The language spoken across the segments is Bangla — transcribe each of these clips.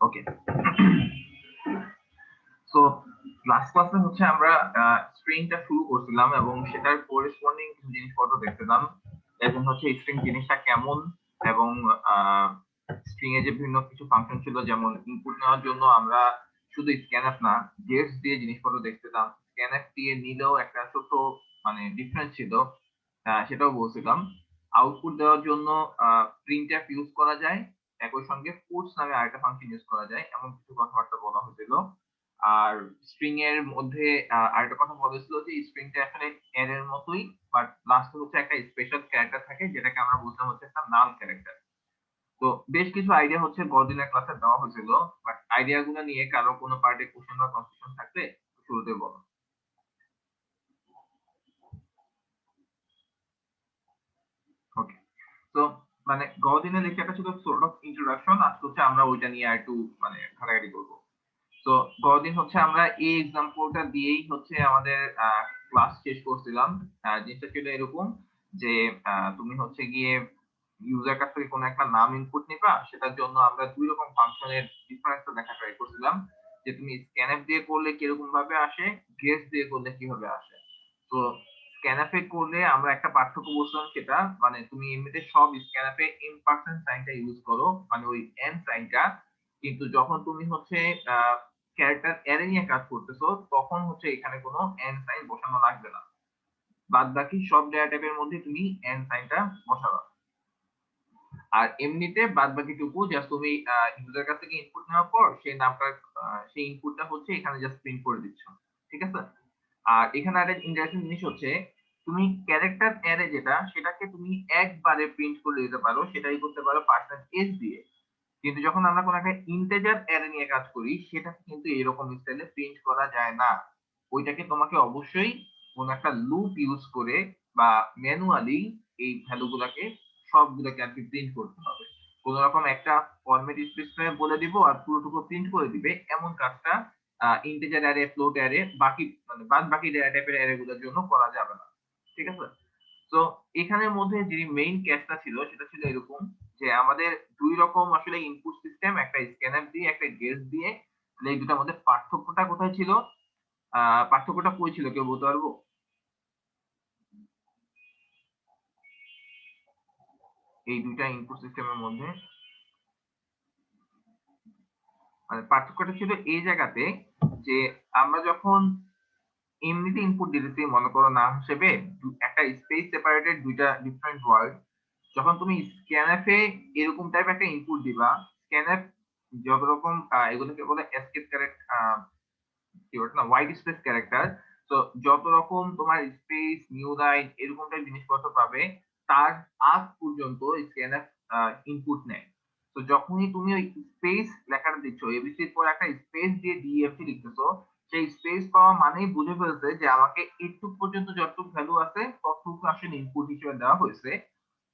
ওকে, সো লাস্ট ক্লাসে হচ্ছে আমরা স্ট্রিংটা শুরু করছিলাম এবং সেটার করেসপন্ডিং কিছু জিনিসপত্র দেখছিলাম, এবং হচ্ছে স্ট্রিং জিনিসটা কেমন, এবং স্ট্রিং এ যে বিভিন্ন কিছু ফাংশন ছিল, যেমন ইনপুট নেওয়ার জন্য আমরা শুধু স্ক্যানএফ না গেটস দিয়ে জিনিসপত্র দেখছিলাম। স্ক্যানএফ দিয়ে নিলেও একটা ছোট মানে ডিফারেন্স ছিল, সেটাও বলছিলাম। আউটপুট দেওয়ার জন্য প্রিন্টএফ ইউজ করা যায়, একই সঙ্গে পুটস নামে আরেকটা ফাংশন ইউজ করা যায়, এমন কিছু কথাবার্তা বলা হয়েছিল। আর স্ট্রিং এর মধ্যে আরেকটা কথা বলা হয়েছিল যে স্ট্রিংটা আসলে এর এর মতোই, বাট লাস্টে হচ্ছে একটা স্পেশাল ক্যারেক্টার থাকে, যেটাকে আমরা বলতাম হচ্ছে একটা নাল ক্যারেক্টার। তো বেশ কিছু আইডিয়া হচ্ছে গতদিনের ক্লাসে দেওয়া হয়েছিল, বাট আইডিয়া গুলো নিয়ে কারো কোনো পার্টে কোশ্চেন বা কনফিউশন থাকলে শুরুতে বলো। ওকে, তো মানে গতদিনের লেকচারটা ছিল সর্ট অফ ইন্ট্রোডাকশন, আজকে হচ্ছে আমরা ওইটা নিয়ে একটু মানে ঘাটাঘাটি করবো। তো গতদিন হচ্ছে আমরা এই এক্সাম্পলটা দিয়েই হচ্ছে আমাদের ক্লাস শেষ করছিলাম। জিনিসটা ছিল এরকম যে তুমি হচ্ছে গিয়ে ইউজার কাছ থেকে কোনো একটা নাম ইনপুট নিবা, সেটার জন্য আমরা দুই রকম ফাংশনের ডিফারেন্সটা দেখা ট্রাই করছিলাম, যে তুমি স্ক্যানএফ দিয়ে করলে কিরকম ভাবে আসে, গেস দিয়ে করলে কিভাবে আসে। তো স্ক্যানএফে করলে আমরা একটা পার্থক্য বলছিলাম, সেটা মানে তুমি এমনিতে সব স্ক্যানএফে ইম্পারসেন্ট সাইনটা ইউজ করো, মানে ওই এন সাইনটা, কিন্তু যখন তুমি হচ্ছে ক্যারেক্টার অ্যারে নিয়ে কাজ করতেছো তখন হচ্ছে এখানে কোনো এন সাইন বসানো লাগবে না। বাদ বাকি সব ডেটা টাইপের মধ্যে তুমি এন সাইনটা বসাবা। আর এমনিতে বাদ বাকিটুকু জাস্ট তুমি ইউজার কাছ থেকে ইনপুট নেওয়ার পর সেই নামটা সেই ইনপুটটা হচ্ছে এখানে জাস্ট প্রিন্ট করে দিচ্ছ, ঠিক আছে। আর এখানে আরেকটা ইন্টারেস্টিং জিনিস হচ্ছে, তুমি ক্যারেক্টার অ্যারে যেটা সেটাকে তুমি একবারে প্রিন্ট করে দিতে পারো, সেটাই করতে পারো পার্সেন্ট এস দিয়ে। কিন্তু যখন আমরা কোনো একটা ইন্টেজার অ্যারে নিয়ে কাজ করি, সেটাকে কিন্তু এরকম স্টাইলে প্রিন্ট করা যায় না। ওইটাকে তোমাকে অবশ্যই কোনো একটা লুপ ইউজ করে বা ম্যানুয়ালি এই ভ্যালু গুলাকে সবগুলোকে আর কি প্রিন্ট করতে হবে। কোন রকম একটা ফরম্যাট স্পেসিফায়ার বলে দিব আর পুরোটুকু প্রিন্ট করে দিবে, এমন কাজটা ইন্টিজার অ্যারে, ফ্লোট অ্যারে, বাকি মানে বাদ বাকি ডেটা টাইপের অ্যারে গুলোর জন্য করা যাবে না, ঠিক আছে। তো এখানের মধ্যে যে মেইন ক্যাচটা ছিল সেটা ছিল এরকম, যে আমাদের দুই রকম আসলে ইনপুট সিস্টেম, একটা স্ক্যানার দিয়ে একটা গেট দিয়ে। তাহলে এই দুটার মধ্যে পার্থক্যটা কোথায় ছিল? পার্থক্যটা কই ছিল, কেউ বলতে পারবো? এই দুইটা ইনপুট সিস্টেমের মধ্যে মানে পার্থক্যটা ছিল এই জায়গাতে, যে আমরা যখন এমনিতে ইনপুট দিতেছি, মনে করো নাম হিসেবে একটা স্পেস সেপারেটেড দুইটা ডিফারেন্ট ওয়ার্ড, যখন তুমি স্ক্যানএফ এ এরকম টাইপ একটা ইনপুট দিবা, স্ক্যানএফ যত রকম এগুলোকে বলে এসকেপ ক্যারেক্টার, কি বলে না, হোয়াইট স্পেস ক্যারেক্টার। তো যত রকম তোমার স্পেস, নিউ লাইন এরকম টাইপ জিনিসপত্র পাবে, তার আগ পর্যন্ত স্ক্যানএফ ইনপুট নেয়। তো যখনই তুমি ওই স্পেস লেখাটা দিচ্ছ, এবিসির পর একটা স্পেস দিয়ে ডিএফসি লিখতেছো, সেই স্পেস পাওয়া মানেই বুঝে ফেলছে যে আমাকে এইটুক পর্যন্ত যতটুকু ভ্যালু আছে ততটুকু আসলে ইনপুট হিসেবে দেওয়া হয়েছে।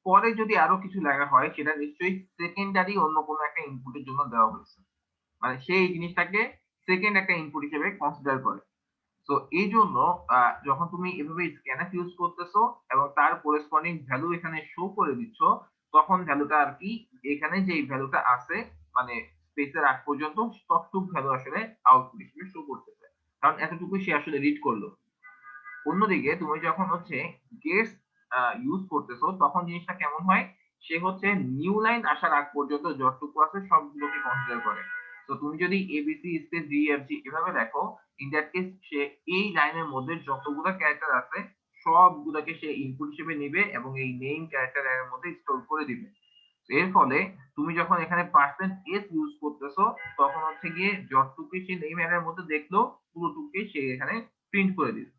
পরে যদি আরো কিছু লেখা হয় সেটা নিশ্চয়ই সেকেন্ডারি অন্য কোনো একটা ইনপুটের জন্য দেওয়া হয়েছে, মানে সেই জিনিসটাকে সেকেন্ড একটা ইনপুট হিসেবে কনসিডার করে। তো এই জন্য যখন তুমি এভাবে স্ক্যানএফ ইউজ করতেছো এবং তার করেসপন্ডিং ভ্যালু এখানে শো করে দিচ্ছ, তখন ভ্যালুটা আর কি এখানে যে ভ্যালুটা আছে মানে স্পেসের আগ পর্যন্ত ততটুকু ভ্যালু আসলে আউটপুট হিসেবে শো করতেছে, কারণ এতটুকু সে আসলে রিড করলো। অন্যদিকে তুমি যখন হচ্ছে গেটস ইউজ করতেছো তখন জিনিসটা কেমন হয়, সে হচ্ছে নিউ লাইন আসার আগ পর্যন্ত যতটুকু আছে সবগুলোকে কনসিডার করে। তো তুমি যদি এবিসি স্পেস ডি এফ জি এভাবে দেখো, ইন দ্যাট কেস সে এই লাইনের মধ্যে যতগুলো ক্যারেক্টার আছে সবগুলোকে সে ইনপুট হিসেবে নিবে এবং এই নেম ক্যারেক্টার এর মধ্যে স্টোর করে দিবে। এর ফলে তুমি যখন এখানে পার্সেন্ট এস ইউজ করতেছো, তখন হচ্ছে গিয়ে যতটুকু সে নেম এর মধ্যে দেখলো পুরোটুকুকে সে এখানে প্রিন্ট করে দিবে।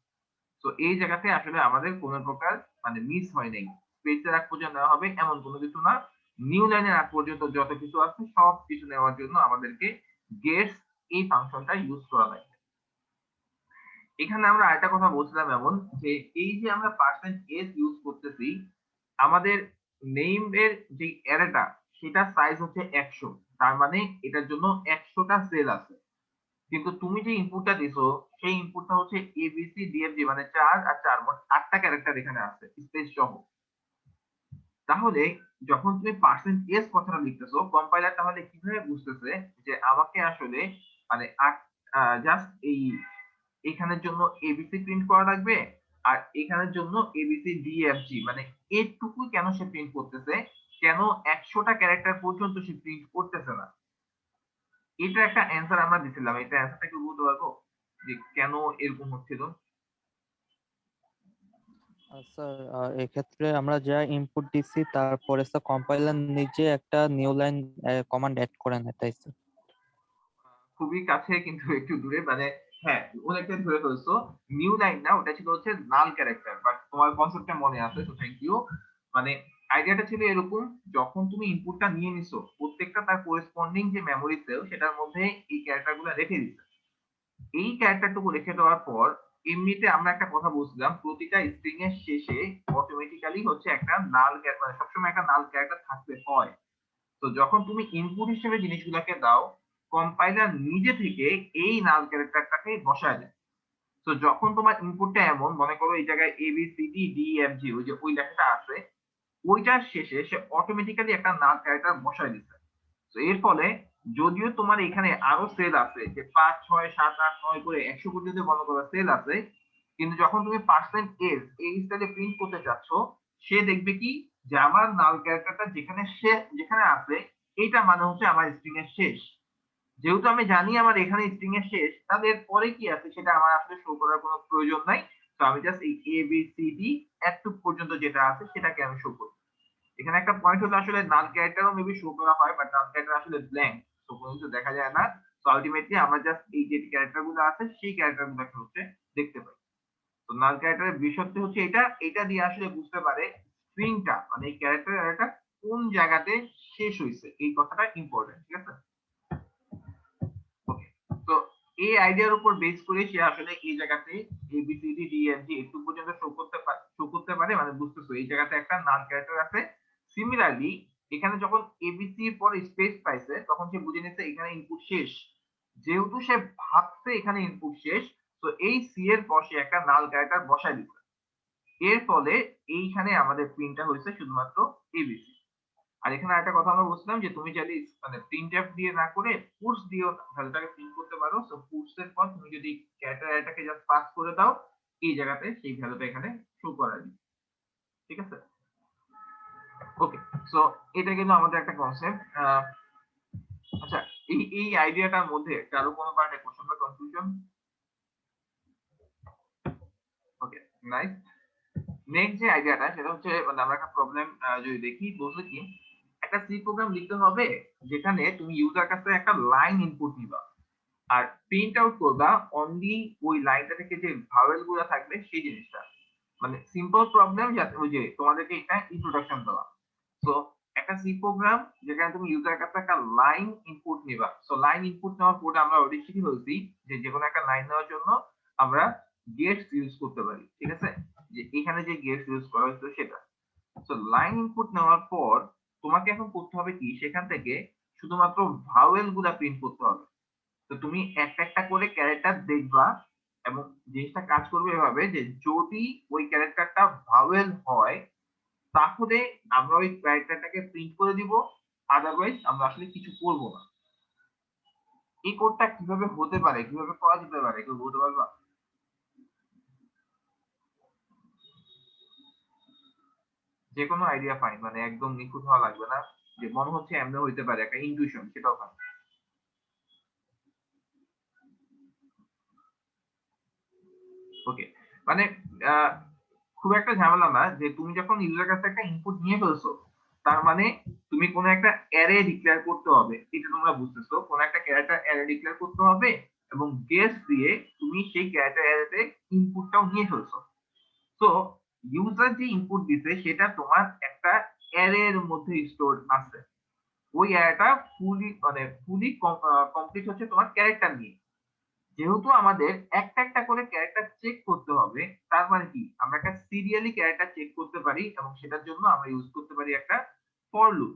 তো এই জায়গাতে আসলে আমাদের কোন প্রকার মানে মিস হয় নাই। স্পেসের আগ পর্যন্ত নেওয়া হবে এমন কোনো কিছু না, নিউ লাইনের আগ পর্যন্ত যত কিছু আছে সব কিছু নেওয়ার জন্য আমাদেরকে গেটস এই ফাংশনটা ইউজ করা লাগে। এখানে আমরা আরেকটা কথা বলছিলাম এমন, যে এই যে আমরা পার্সেন্ট এস ইউজ করতেছি, আমাদের নেম এর যে অ্যারেটা সেটা সাইজ হচ্ছে 100, তার মানে এটার জন্য 100টা সেল আছে। কিন্তু তুমি যে ইনপুটটা দিছো সেই ইনপুটটা হচ্ছে এবিসি ডিএফজি, মানে 4 আর 4 মোট 8টা ক্যারেক্টার এখানে আছে স্পেস সহ। তাহলে যখন তুমি পার্সেন্টেজ কথাটা লিখতেছো, কম্পাইলার তাহলে কিভাবে বুঝতেছে যে আমাকে আসলে মানে জাস্ট এইখানের জন্য এবিসি প্রিন্ট করা লাগবে, আর এখানের জন্য এবিসি ডিএফজি, মানে এটুকু কেন সে প্রিন্ট করতেছে, কেন 100টা ক্যারেক্টার পর্যন্ত সে প্রিন্ট করতেছে না। এটা একটা অ্যান্সার আমরা দিছিলাম, এটা অ্যান্সারটা কি বলতে পারবো যে কেন এরকম হচ্ছিল? স্যার, এক্ষেত্রে আমরা যা ইনপুট দিছি তারপরে স্যার কম্পাইলার নিজে একটা নিউ লাইন কমান্ড অ্যাড করে নেয়, তাই স্যার? খুবই কাছে কিন্তু একটু দূরে, মানে হ্যাঁ অনেকটা ধরে ফেলছো। নিউ লাইন না, ওটা ছিল হচ্ছে নাল ক্যারেক্টার, বাট তোমার কনসেপ্টটা মনে আছে, তো থ্যাংক ইউ। মানে আইডিয়াটা ছিল এরকম, যখন তুমি ইনপুটটা নিয়ে নিছো প্রত্যেকটা তার করেসপন্ডিং যে মেমোরি সেল সেটার মধ্যে এই ক্যারেক্টার গুলো রেখে দিচ্ছে। এই ক্যারেক্টারটুকু রেখে দেওয়ার পর এমনিতে আমরা একটা কথা বলছিলাম, প্রতিটা স্ট্রিং এর শেষে অটোমেটিক্যালি হচ্ছে একটা নাল ক্যারেক্টার, মানে সবসময় একটা নাল ক্যারেক্টার থাকতে হয়। তো যখন তুমি ইনপুট হিসেবে জিনিসগুলোকে দাও, কম্পাইলার নিজে থেকে এই নাল ক্যারেক্টারটাকে বসায় দেয়। তো যখন তোমার ইনপুটটা এমন, মনে করো এই জায়গায় A B C D D F G, ওই যে ওই লেখাটা আছে, ওইটার শেষে সে অটোমেটিক্যালি একটা নাল ক্যারেক্টার বসায় দিচ্ছে। তো এর ফলে যদিও তোমার এখানে আরো সেল আছে, যে 5 6 7 8 9 করে 100 পর্যন্ত মনে করো সেল আছে, কিন্তু যখন তুমি পার্সেন্ট এস এই স্টাইলে প্রিন্ট করতে চাচ্ছ, সে দেখবে কি যে আমার নাল ক্যারেক্টারটা যেখানে আছে, এইটা মানে হচ্ছে আমার স্ট্রিং এর শেষ। যেহেতু আমি জানি আমার এখানে স্ট্রিং এর শেষ, তাহলে এর পরে কি আছে সেটা আমার আসলে শো করার কোনো প্রয়োজন নাই। তো আমি জাস্ট এই এ বি সি ডি এতটুকু পর্যন্ত যেটা আছে সেটাকে আমি শো করি। এখানে একটা পয়েন্ট হলো, আসলে নাল ক্যারেক্টারও মেবি শো করা হয়, বাট নাল ক্যারেক্টার আসলে ব্ল্যাঙ্ক, তো কোনো কিছু দেখা যায় না। তো আলটিমেটলি আমরা জাস্ট এই যে ক্যারেক্টার গুলো আছে সেই ক্যারেক্টার গুলোকে হচ্ছে দেখতে পাই। তো নাল ক্যারেক্টারের বিষয়টি হচ্ছে এটা, এটা দিয়ে আসলে বুঝতে পারে স্ট্রিংটা মানে এই ক্যারেক্টার কোন জায়গাতে শেষ হয়েছে, এই কথাটা ইম্পর্টেন্ট, ঠিক আছে? ওকে, তো এই আইডিয়ার উপর বেস করে সে আসলে এই জায়গাতে এবিসিডি ডিএফজি একটু পর্যন্ত শো করতে পারে, মানে বুঝতেছো এই জায়গাতে একটা নাল ক্যারেক্টার আছে। সিমিলারলি এখানে যখন এবিসি এর পর স্পেস পাইছে, তখন সে বুঝে নিচ্ছে এখানে ইনপুট শেষ। যেহেতু সে ভাবছে এখানে ইনপুট শেষ, তো এই সি এর পর সে একটা নাল ক্যারেক্টার বসায় দিচ্ছে। এর ফলে এইখানে আমাদের প্রিন্টটা হয়েছে শুধুমাত্র এবিসি। আর এখানে একটা কথা আমরা বলছিলাম যে তুমি যদি মানে প্রিন্টএফ দিয়ে না করে পুটস দিয়েও ভ্যালুটাকে প্রিন্ট করতে পারো। সো পুটস এর পর তুমি যদি ক্যারেক্টার অ্যারেটাকে জাস্ট পাস করে দাও, এই জায়গাতে সেই ভ্যালুটা এখানে শো করা দিবে, ঠিক আছে? ওকে, সো এটা কিন্তু আমাদের একটা কনসেপ্ট। আচ্ছা, এই আইডিয়াটার মধ্যে কারো কোনো পার্টে কোশ্চেন বা কনফিউশন? ওকে, নাইস। নেক্সট যে আইডিয়াটা সেটা হচ্ছে, মানে আমরা একটা প্রবলেম যদি দেখি, বলছে কি একটা সি প্রোগ্রাম লিখতে হবে যেখানে তুমি ইউজার কাছে একটা লাইন ইনপুট নিবা, আর প্রিন্ট আউট করবা অনলি ওই লাইনটা থেকে যে ভাওয়েল গুলো থাকবে সেই জিনিসটা। মানে সিম্পল প্রবলেম, যাতে ওই যে তোমাদেরকে এটা ইন্ট্রোডাকশন দেওয়া। সো একটা সি প্রোগ্রাম যেখানে তুমি ইউজার কাছে একটা লাইন ইনপুট নিবা। সো লাইন ইনপুট নেওয়ার পরে আমরা অলরেডি শিখে ফেলছি যে যেকোনো একটা লাইন নেওয়ার জন্য আমরা গেটস ইউজ করতে পারি, ঠিক আছে? যে এখানে যে গেটস ইউজ করা হয়েছে সেটা। সো লাইন ইনপুট নেওয়ার পর তোমাকে এখন করতে হবে কি, সেখান থেকে শুধুমাত্র ভাওয়েল গুলা প্রিন্ট করতে হবে। তো তুমি একটা একটা করে ক্যারেক্টার দেখবা, এবং জিনিসটা কাজ করবে এভাবে যে যদি ওই ক্যারেক্টারটা ভাওয়েল হয়, তাহলে আমরা ওই ক্যারেক্টারটাকে প্রিন্ট করে দিব, আদারওয়াইজ আমরা আসলে কিছু করব না। এই কোডটা কিভাবে হতে পারে, কিভাবে করা যেতে পারে, কেউ বলতে পারবা? যে কোনো আইডিয়া ফাইন, মানে একদম নিখুঁত হওয়া লাগবে না, যে মনে হচ্ছে এমনি হইতে পারে, একটা ইনটিউশন, সেটাও ফাইন। ওকে, মানে আহ, খুব একটা ঝামেলা না, যে তুমি যখন ইউজার কাছে একটা ইনপুট নিয়ে ফেলছো, তার মানে তুমি কোনো একটা অ্যারে ডিক্লেয়ার করতে হবে, এটা তোমরা বুঝতেছো, কোনো একটা ক্যারেক্টার অ্যারে ডিক্লেয়ার করতে হবে, এবং গেস দিয়ে তুমি সেই ক্যারেক্টার অ্যারেতে ইনপুটটাও নিয়ে ফেলছো। তো ইউজার যে ইনপুট দিছে সেটা তোমার একটা অ্যারে এর মধ্যে স্টোর আছে। ওই অ্যারেটা ফুলি কমপ্লিট হচ্ছে তোমার ক্যারেক্টার নিয়ে। যেহেতু আমাদের একটা একটা করে ক্যারেক্টার চেক করতে হবে, তার মানে কি আমরা একটা সিরিয়ালি ক্যারেক্টার চেক করতে পারি, এবং সেটার জন্য আমরা ইউজ করতে পারি একটা ফর লুপ।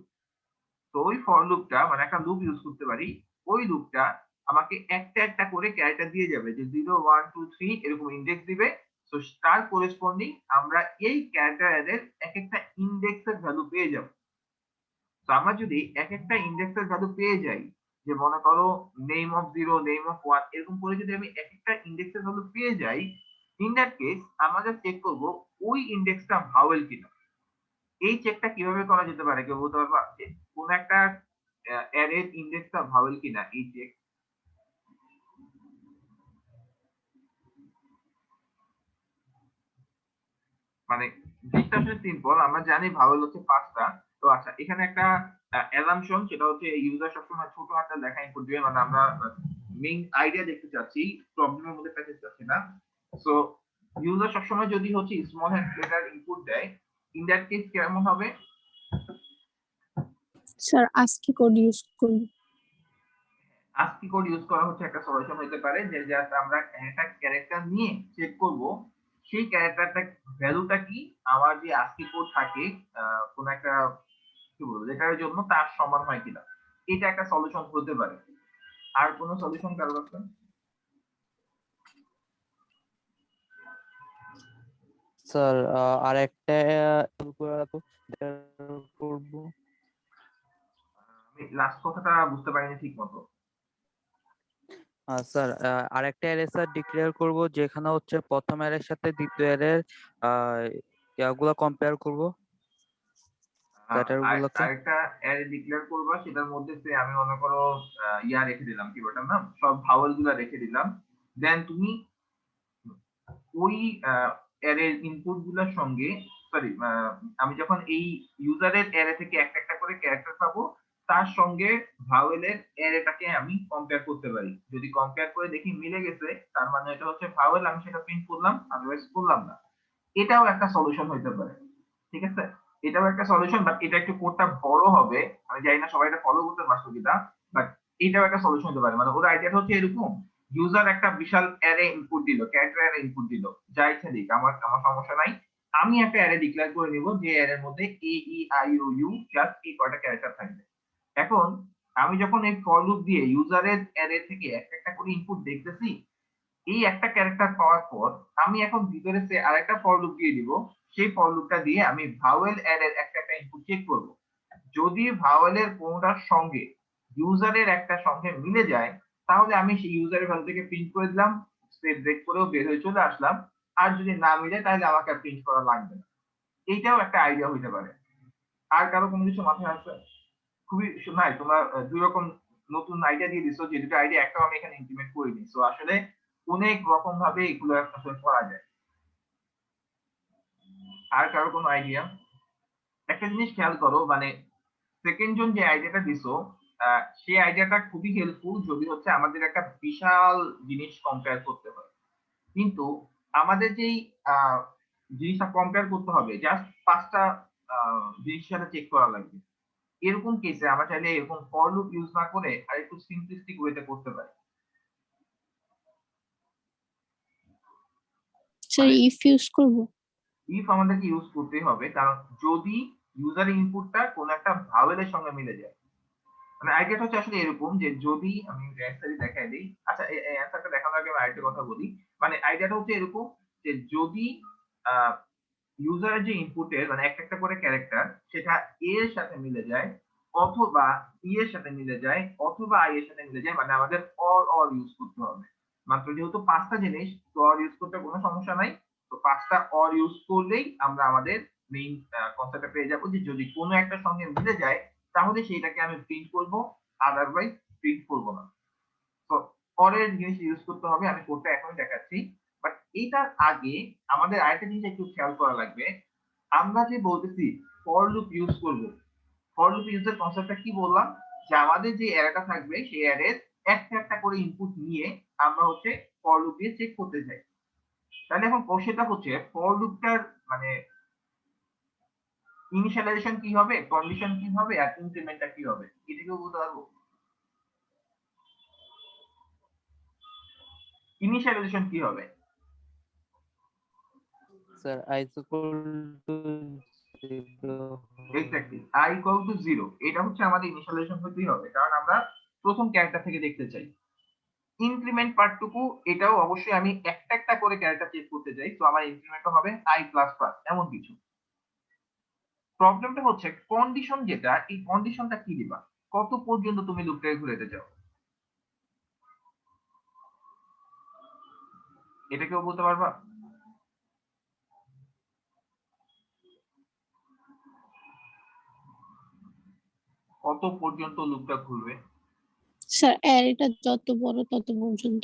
তো ওই ফর লুপটা মানে একটা লুপ ইউজ করতে পারি। ওই লুপটা আমাকে একটা একটা করে ক্যারেক্টার দিয়ে যাবে, যে 0 1 2 3 এরকম ইন্ডেক্স দিবে। তো তার করেসপন্ডিং আমরা এই ক্যারেক্টার এর এক একটা ইন্ডেক্সের ভ্যালু পেয়ে যাব। তো আমরা যদি এক একটা ইন্ডেক্সের ভ্যালু পেয়ে যাই, যে মনে করো নেম অফ 0, নেম অফ 1 এরকম করে যদি আমি এক একটা ইন্ডেক্সের ভ্যালু পেয়ে যাই, ইন দ্যাট কেস আমরা যা চেক করব ওই ইন্ডেক্সটা ভাওয়েল কিনা। এই চেকটা কিভাবে করা যেতে পারে কেউ বলতে পারবা? যে কোন একটা অ্যারের ইন্ডেক্সটা ভাওয়েল কিনা, এই চেক। মানে জিনিসটা আসলে সিম্পল, আমরা জানি ভাওয়েল হচ্ছে 5টা। তো আচ্ছা, এখানে একটা অ্যাজাম্পশন, সেটা হচ্ছে ইউজার সবসময় ছোট হাতের লেখা ইনপুট দিবে, মানে আমরা মেইন আইডিয়া দেখতে চাচ্ছি, প্রবলেমের মধ্যে পেতে চাচ্ছি না। সো ইউজার সবসময় যদি হচ্ছে স্মল লেটার ইনপুট দেয়, ইন দ্যাট কেস কেমন হবে? স্যার আজকে কোড ইউজ করব। আস্কি কোড ইউজ করা হচ্ছে একটা সলিউশন হতে পারে, যে জাস্ট আমরা একটা ক্যারেক্টার নিয়ে চেক করব সেই ক্যারেক্টারটা ভ্যালুটা কি আমার যে আস্কি কোড থাকে কোন একটা কি বলবো লেটারের জন্য তার সমান হয় কিনা। এটা একটা সলিউশন হতে পারে। আর কোন সলিউশন কারো কাছে? স্যার আর একটা করব। আমি লাস্ট কথাটা বুঝতে পারিনি ঠিক মতো। স্যার আরেকটা অ্যারে স্যার ডিক্লেয়ার করব, যেখানে হচ্ছে প্রথম অ্যারের সাথে দ্বিতীয় অ্যারের ইয়াগুলো কম্পেয়ার করব, প্যাটার্ন গুলোকে। আরেকটা অ্যারে ডিক্লেয়ার করবা, সেটার মধ্যে আমি মনে করো ইয়া রেখে দিলাম, কি ওটার নাম, সব ভাওয়েল গুলা রেখে দিলাম। দেন তুমি ওই অ্যারের ইনপুট গুলোর সঙ্গে, সরি, আমি যখন এই ইউজারের অ্যারে থেকে একটা একটা করে ক্যারেক্টার পাবো, তার সঙ্গে ভাওয়েলের অ্যারেটাকে আমি কম্পেয়ার করতে পারি। যদি কম্পেয়ার করে দেখি মিলে গেছে, তার মানে এটা হচ্ছে ভাওয়েল, আমি সেটা প্রিন্ট করলাম, আদারওয়াইজ করলাম না। এটাও একটা সলিউশন হইতে পারে। ঠিক আছে, এটাও একটা সলিউশন, বাট এটা একটু কোডটা বড় হবে। আমি জানি না সবাই এটা ফলো করতে পারছো কিনা, বাট এটাও একটা সলিউশন হতে পারে। মানে ওর আইডিয়াটা হচ্ছে এরকম, ইউজার একটা বিশাল অ্যারে ইনপুট দিল, ক্যারেক্টার অ্যারে ইনপুট দিল, যা ইচ্ছা দিক, আমার আমার সমস্যা নাই। আমি একটা অ্যারে ডিক্লেয়ার করে নিব, যে অ্যারের মধ্যে A E I O U just এই কয়টা ক্যারেক্টার থাকবে। এখন আমি যখন এই ফর লুপ দিয়ে ইউজারের অ্যারে থেকে একটা একটা করে ইনপুট দেখতেছি, এই একটা ক্যারেক্টার পাওয়ার পর আমি এখন ভিতরে আরেকটা ফর লুপ দিয়ে দিব। সেই ফর লুপটা দিয়ে আমি ভাওয়েল অ্যারের একটা একটা ইনপুট চেক করব। যদি ভাওয়েলের কোনটার সঙ্গে ইউজারের একটা সঙ্গে মিলে যায়, তাহলে আমি সেই ইউজারের ভ্যালু থেকে প্রিন্ট করে দিলাম, স্টেপ ব্রেক করেও বের হয়ে চলে আসলাম। আর যদি না মিলে, তাহলে আমাকে আর প্রিন্ট করা লাগবে না। এইটাও একটা আইডিয়া হইতে পারে। আর কারো কোনো কিছু মাথায় আসবে? খুবই নাই, তোমরা দুই রকম নতুন আইডিয়া দিয়ে দিছো, যে দুটো আইডিয়া একটাও আমি এখানে ইমপ্লিমেন্ট করিনি। সো আসলে অনেক রকম ভাবে এগুলো আসলে করা যায়। আর কারো কোনো আইডিয়া? একটা জিনিস খেয়াল করো, মানে সেকেন্ড জন যে আইডিয়াটা দিছো, সেই আইডিয়াটা খুবই হেল্পফুল যদি হচ্ছে আমাদের একটা বিশাল জিনিস কম্পেয়ার করতে হয়। কিন্তু আমাদের যেই জিনিসটা কম্পেয়ার করতে হবে জাস্ট 5টা জিনিসের সাথে চেক করা লাগবে। এরকম কেসে আমরা চাইলে এরকম ফর লুপ ইউজ না করে আর একটু সিম্পলিস্টিক ওয়েতে করতে পারি। স্যার মানে ইফ ইউজ করব। ইফ আমাদেরকে ইউজ করতেই হবে, কারণ যদি ইউজার ইনপুটটা কোন একটা ভাওয়েলের সঙ্গে মিলে যায়। মানে আইডিয়াটা হচ্ছে আসলে এরকম, যে যদি আমি অ্যান্সারই দেখাই দিই। আচ্ছা, এই অ্যান্সারটা দেখানোর আগে আমি আরেকটা কথা বলি। মানে আইডিয়াটা হচ্ছে এরকম, যে যদি ইউজারের যে ইনপুটের মানে একটা একটা করে ক্যারেক্টার, সেটা এ এর সাথে মিলে যায়, অথবা ই এর সাথে মিলে যায়, অথবা আই এর সাথে মিলে যায়, মানে আমাদের অর অর ইউজ করতে হবে। মাত্র যেহেতু 5টা জিনিস, তো অর ইউজ করতে কোনো সমস্যা নাই। তো 5টা অর ইউজ করলেই আমরা আমাদের মেইন কনসেপ্টটা পেয়ে যাবো, যে যদি কোনো একটা সঙ্গে মিলে যায়, তাহলে সেইটাকে আমি প্রিন্ট করব, আদারওয়াইজ প্রিন্ট করব না। তো পরের জিনিস ইউজ করতে হবে, আমি কোডটা এখনই দেখাচ্ছি। বাট এটার আগে আমাদের আরেকটা জিনিস একটু খেয়াল করা লাগবে। আমরা যে বলতেছি ফর লুপ ইউজ করব, ফর লুপ ইউজের কনসেপ্টটা কি বললাম, যে আমাদের যে অ্যারেটা থাকবে সেই অ্যারের একটা একটা করে ইনপুট নিয়ে আমরা হচ্ছে ফর লুপ দিয়ে চেক করতে চাই। তাহলে এখন কোশ্চেনটা হচ্ছে ফর লুপটার মানে ইনিশিয়ালাইজেশন কি হবে, কন্ডিশন কি হবে, আর ইনক্রিমেন্টটা কি হবে, এটা কেউ বলতে পারবো? ইনিশিয়ালাইজেশন কি হবে? Sir i is equal to 0। Exactly, i equal to 0, এটা হচ্ছে আমাদের ইনিশিয়ালাইজেশন হতেই হবে, কারণ আমরা প্রথম ক্যারেক্টার থেকে দেখতে চাই। ইনক্রিমেন্ট পার্টটুকু, এটাও অবশ্যই আমি একটা একটা করে ক্যারেক্টার চেক করতে চাই, তো আমার ইনক্রিমেন্টও হবে i প্লাস প্লাস এমন কিছু। প্রবলেমটা হচ্ছে কন্ডিশন যেটা, এই কন্ডিশনটা কি দিবা, কত পর্যন্ত তুমি লুপটাকে ঘুরাতে চাও, এটা কেউ বলতে পারবা? কত পর্যন্ত লুপটা ঘুরবে? স্যার অ্যারেটা যত বড় তত পর্যন্ত।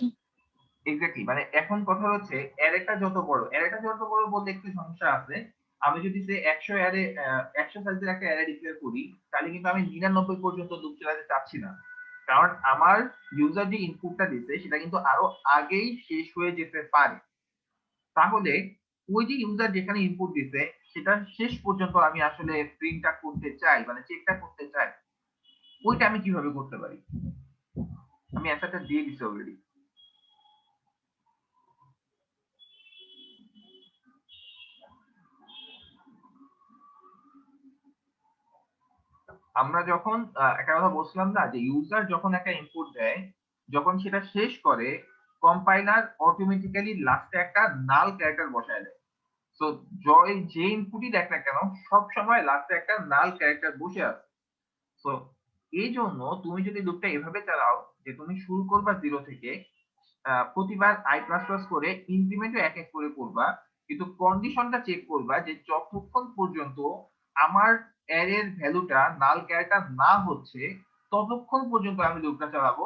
এক্স্যাক্টলি, মানে এখন কথা হচ্ছে অ্যারেটা যত বড়, অ্যারেটা যত বড় বলতে একটু সমস্যা আছে। আমি যদি সে 100 অ্যারে 100 সাইজের একটা অ্যারে ডিক্লেয়ার করি, তাহলে কিন্তু আমি 99 পর্যন্ত লুপ চালাতে চাচ্ছি না। কারণ আমার ইউজার যে ইনপুটটা দিচ্ছে সেটা কিন্তু আরো আগেই শেষ হয়ে যেতে পারে। তাহলে ওই যে ইউজার যেখানে ইনপুট দিচ্ছে সেটা শেষ পর্যন্ত আমি আসলে প্রিন্টটা করতে চাই, মানে চেকটা করতে চাই, ওইটা আমি কিভাবে করতে পারি? আমি অ্যান্সারটা দিয়ে দিচ্ছি অলরেডি। আমরা যখন একটা কথা বলছিলাম না যে ইউজার যখন একটা ইনপুট দেয়, যখন সেটা শেষ করে কম্পাইলার অটোমেটিক্যালি লাস্টে একটা নাল ক্যারেক্টার বসায় দেয়। সো জয় যে ইনপুটই দেখ না কেন সব সময় লাস্টে একটা নাল ক্যারেক্টার বসে আছে। সো এই জন্য তুমি যদি লুপটা এভাবে চালাও যে তুমি শুরু করবা 0 থেকে, প্রতিবার i++ করে ইনক্রিমেন্টও এক এক করে করবা, কিন্তু কন্ডিশনটা চেক করবা যে যতক্ষণ পর্যন্ত আমার অ্যারের ভ্যালুটা নাল ক্যারেক্টার না হচ্ছে ততক্ষণ পর্যন্ত আমি লুপটা চালাবো।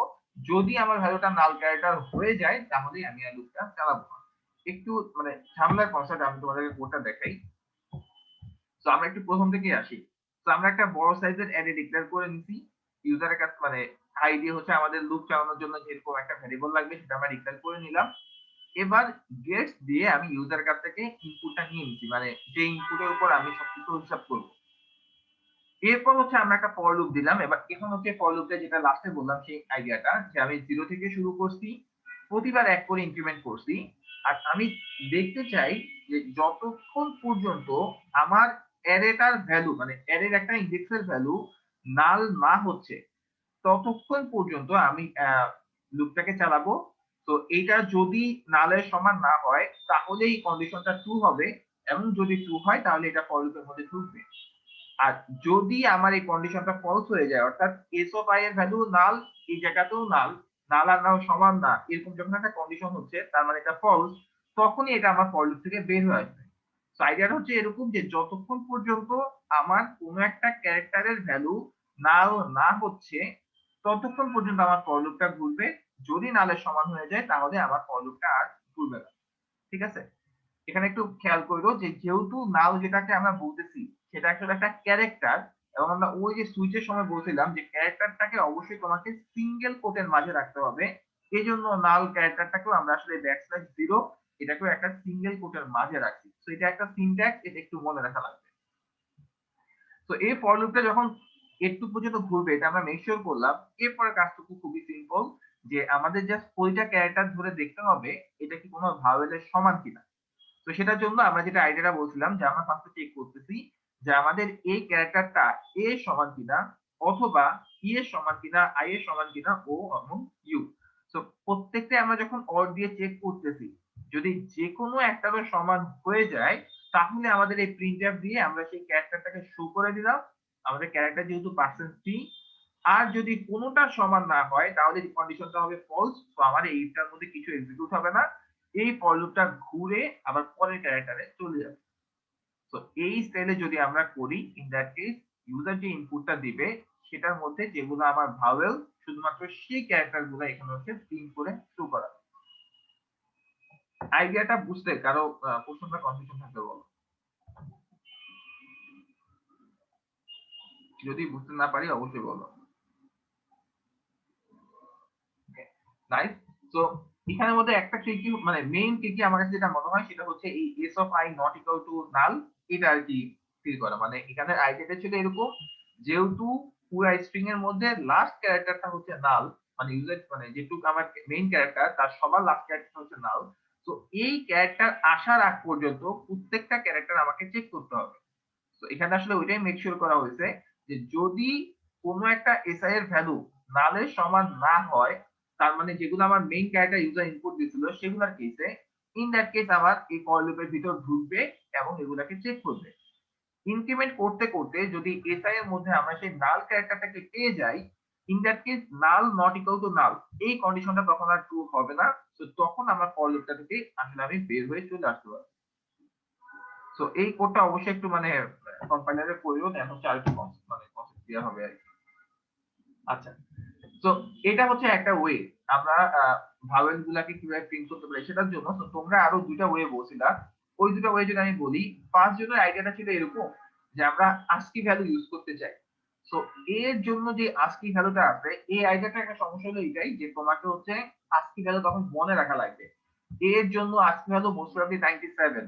যদি আমার ভ্যালুটা নাল ক্যারেক্টার হয়ে যায় তাহলে আমি আর লুপটা চালাবো না। একটু মানে ঝামেলার কনসেপ্ট, আমি তোমাদেরকে কোডটা দেখাই। তো আমরা একটু প্রথম থেকে আসি। তো আমরা একটা বড় সাইজের অ্যারে ডিক্লেয়ার করে নিছি। ইউজারের কাছে মানে আইডি হচ্ছে আমাদের লুপ চালানোর জন্য যেরকম একটা ভ্যারিয়েবল লাগবে সেটা আমরা ডিক্লেয়ার করে নিলাম। এবার গেটস দিয়ে আমি ইউজার কাছ থেকে ইনপুটটা নিয়ে নিছি, মানে যে ইনপুটের উপর আমি সবকিছু হিসাব করব। এরপর হচ্ছে আমরা একটা ফর লুপ দিলাম। এবার এখন হচ্ছে ফর লুপটা যেটা লাস্টে বললাম সেই আইডিয়াটা, যে আমি 0 থেকে শুরু করছি, প্রতিবার এক করে ইনক্রিমেন্ট করছি। আর আমি দেখতে চাই যে যতক্ষণ পর্যন্ত আমার অ্যারেটার ভ্যালু, মানে অ্যারের একটা ইন্ডেক্সের ভ্যালু নাল না হচ্ছে ততক্ষণ পর্যন্ত আমি লুপটাকে চালাবো। তো এটা যদি নালের সমান না হয় তাহলে এই কন্ডিশনটা ট্রু হবে, এবং যদি ট্রু হয় তাহলে এটা ফর লুপের মধ্যে ঢুকবে। আর যদি আমার এই কন্ডিশনটা ফলস হয়ে যায়, অর্থাৎ এস অফ আই এর ভ্যালু নাল, এই জায়গাতেও নাল, নাল আর নাল সমান না, এরকম যখন একটা কন্ডিশন হচ্ছে তার মানে এটা ফলস, তখনই এটা আমার ফর লুপ থেকে বের হয়ে আসবে। তো আইডিয়াটা হচ্ছে এরকম যে যতক্ষণ পর্যন্ত আমার কোনো একটা ক্যারেক্টারের ভ্যালু নাল না হচ্ছে ততক্ষণ পর্যন্ত আমার ফর লুপটা ঘুরবে। যদি নালের সমান হয়ে যায় তাহলে আমার ফর লুপটা আর ঘুরবে না। ঠিক আছে? এখানে একটু খেয়াল করো যে যেহেতু নাল যেটাকে আমরা বলতেছি সেটা আসলে একটা ক্যারেক্টার, এবং আমরা ওই যে সুইচের সময় বলছিলাম যে ক্যারেক্টারটাকে অবশ্যই তোমাকে সিঙ্গেল কোটের মাঝে রাখতে হবে। এই জন্য নাল ক্যারেক্টারটাকেও আমরা আসলে \0 এটাকেও একটা সিঙ্গেল কোটের মাঝে রাখছি। তো এটা একটা সিনট্যাক্স, এটা একটু মনে রাখা লাগবে। তো এই ফর লুপটা যখন একটু পর্যন্ত ঘুরবে এটা আমরা মেক শিওর করলাম। এরপরে কাজটুকু খুবই সিম্পল, যে আমাদের জাস্ট ওইটা ক্যারেক্টার ধরে দেখতে হবে এটা কি কোনো ভাওয়েলের সমান কিনা। তো সেটার জন্য আমরা যেটা আইডিয়াটা বলছিলাম যে আমরা ফার্স্টে চেক করতেছি যে আমাদের এই ক্যারেক্টারটা এ সমান কিনা, অথবা ই এর সমান কিনা, আই এর সমান কিনা, ও এবং ইউ। তো প্রত্যেকটা আমরা যখন অর দিয়ে চেক করতেছি, যদি যে কোনো একটারও সমান হয়ে যায় তাহলে আমাদের এই প্রিন্টএফ দিয়ে আমরা সেই ক্যারেক্টারটাকে শো করে দিলাম। আমাদের ক্যারেক্টার যেহেতু %t, আর যদি কোনোটা সমান না হয় তাহলে কন্ডিশনটা হবে ফলস। তো আমার এইটার মধ্যে কিছু এক্সিকিউট হবে না, এই ফর লুপটা ঘুরে আবার পরের ক্যারেক্টারে চলে যাবে। তো এই স্টাইলে যদি আমরা করি, ইন দ্যাট কেস ইউজার যে ইনপুটটা দিবে সেটার মধ্যে যেগুলো আমার ভাওয়েল, শুধুমাত্র সেই ক্যারেক্টার গুলো এখানে হচ্ছে প্রিন্ট করে শো করা। আইডিয়াটা বুঝতে কারো প্রশ্ন বা কনফিউশন থাকলে বলো, যদি বুঝতে না পারি অবশ্যই বলো। নাইস। তো এখানের মধ্যে একটা ট্রিকি, মানে মেইন ট্রিকি আমার কাছে যেটা মনে হয় সেটা হচ্ছে এই S of I not equal to নাল, এটা আর কি ফিল করা। মানে এখানে আইডিয়াটা ছিল এরকম, যেহেতু পুরো স্ট্রিং এর মধ্যে লাস্ট ক্যারেক্টারটা হচ্ছে নাল, মানে ইউজার মানে যেটুকু আমার মেইন ক্যারেক্টার তার সবার লাস্ট ক্যারেক্টার হচ্ছে নাল। তো এই ক্যারেক্টার আসার আগ পর্যন্ত প্রত্যেকটা ক্যারেক্টার আমাকে চেক করতে হবে। তো এখানে আসলে ওইটাই মেক শিওর করা হয়েছে যে যদি কোনো একটা এসআই এর ভ্যালু নালের সমান না হয়, তার মানে যেগুলো আমার মেইন ক্যারেক্টার ইউজার ইনপুট দিয়েছিল সেগুলোর কেসে, ইন দ্যাট কেস আমার এই ফর লুপের ভিতর ঢুকবে এবং এগুলাকে চেক করবে। ইনক্রিমেন্ট করতে করতে যদি এসআই এর মধ্যে আমরা সেই নাল ক্যারেক্টারটাকে পেয়ে যাই, in that case null not equal to নাল, এই কন্ডিশনটা তখন আর ট্রু হবে না। তো তখন আমার ফর লুপটা থেকে আসলে আমি বের হয়ে চলে আসতে পারবো। তো এই কোডটা অবশ্যই একটু মানে কম্পাইলারে পড়েও দেন হচ্ছে আর একটু মানে কনসেপ্ট ক্লিয়ার হবে আর কি। আচ্ছা, তো এটা হচ্ছে একটা ওয়ে আমরা ভাওয়েল গুলাকে কিভাবে প্রিন্ট করতে পারি সেটার জন্য। তো তোমরা আরো দুইটা ওয়ে বলছিলা, ওই দুটো ওয়ে যদি আমি বলি, ফার্স্ট জনের আইডিয়াটা ছিল এরকম যে আমরা আস্কি ভ্যালু ইউজ করতে চাই। সো এর জন্য যে আস্কি ভ্যালুটা আছে, এই আইডিয়াটা একটা সমস্যা হলো এটাই যে তোমাকে হচ্ছে আস্কি ভ্যালু তখন মনে রাখা লাগবে। এর জন্য আস্কি ভ্যালু মোস্ট প্রবাবলি 97,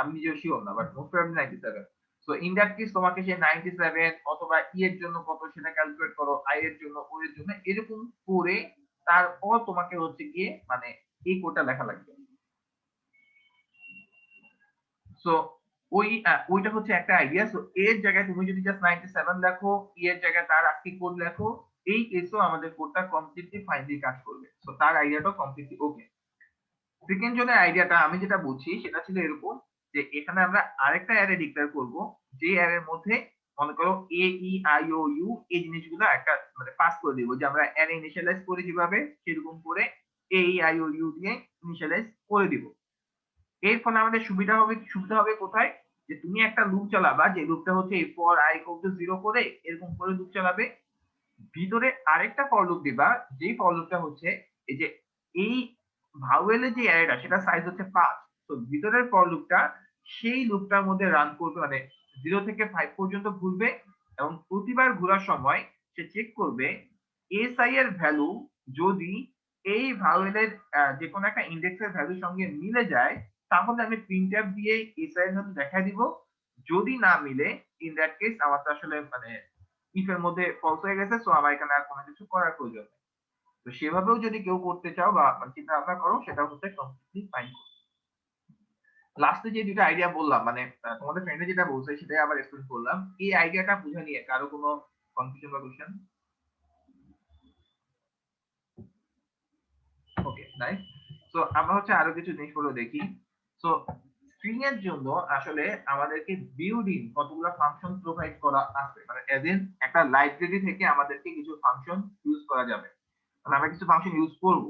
আমি নিজেও শিওর না, but most probably 97। So in that case তোমাকে সেই 97 অথবা ই এর জন্য কত সেটা ক্যালকুলেট করো, আই এর জন্য, ও এর জন্য, এরকম করে তারপর তোমাকে হচ্ছে গিয়ে মানে এই কোডটা লেখা লাগবে। সো ওইটা হচ্ছে একটা আইডিয়া। সো এর জায়গায় তুমি যদি জাস্ট 97 লেখো, ই এর জায়গায় তার আজকে কোড লেখো, এই কেসও আমাদের কোডটা কমপ্লিটলি ফাইনলি কাজ করবে। সো তার আইডিয়াটাও কমপ্লিটলি ওকে। সেকেন্ড জনের আইডিয়াটা আমি যেটা বুঝছি সেটা ছিল এরকম যে এখানে আমরা আরেকটা অ্যারে ডিক্লেয়ার করব, যে অ্যারের মধ্যে মনে করো এ ই আই ও ইউ এই জিনিসগুলো একটা মানে পাস করে দিব, যে আমরা অ্যারে ইনিশিয়ালাইজ করি যেভাবে সেরকম করে এ ই আই ও ইউ দিয়ে ইনিশিয়ালাইজ করে দিব। এর ফলে আমাদের সুবিধা হবে কোথায়, যে তুমি একটা লুপ চালাবা, যে লুপটা হচ্ছে ফর আই ইকুয়াল টু 0 করে এরকম করে লুপ চালাবে, ভিতরে আরেকটা ফর লুপ দিবা, যেই ফর লুপটা হচ্ছে এই যে এই ভাওয়েলের যে অ্যারেটা সেটা সাইজ হচ্ছে 5। তো ভিতরের ফর লুপটা সেই লুপটার মধ্যে রান করবে, মানে 0 থেকে 5 পর্যন্ত ঘুরবে, এবং প্রতিবার ঘোরার সময় সে চেক করবে এসআই এর ভ্যালু যদি এই ভাওয়েলের যে কোনো একটা ইন্ডেক্সের ভ্যালুর সঙ্গে মিলে যায়, তাহলে আমি প্রিন্টএফ দিয়ে এসআই এর ভ্যালু দেখা দিব। যদি না মিলে, ইন দ্যাট কেস আমার তো আসলে মানে ইফ এর মধ্যে ফলস হয়ে গেছে, সো আমার এখানে আর কোনো কিছু করার প্রয়োজন নেই। তো সেভাবেও যদি কেউ করতে চাও বা চিন্তা ভাবনা করো, সেটা হচ্ছে কমপ্লিটলি ফাইন। লাস্টে যে দুটো আইডিয়া বললাম মানে তোমাদের ফ্রেন্ডে যেটা বলছে সেটাই আবার এক্সপ্লেন করলাম। এই আইডিয়াটা বুঝে নিয়ে কারো কোনো কনফিউশন বা কোশ্চেন? ওকে, নাইস। সো আমরা হচ্ছে আরো কিছু জিনিসগুলো দেখি। সো স্ট্রিং এর জন্য আসলে আমাদেরকে বিল্ডিং কতগুলো ফাংশন প্রোভাইড করা আছে, মানে এদিন একটা লাইব্রেরি থেকে আমাদেরকে কিছু ফাংশন ইউজ করা যাবে, মানে আমরা কিছু ফাংশন ইউজ করব।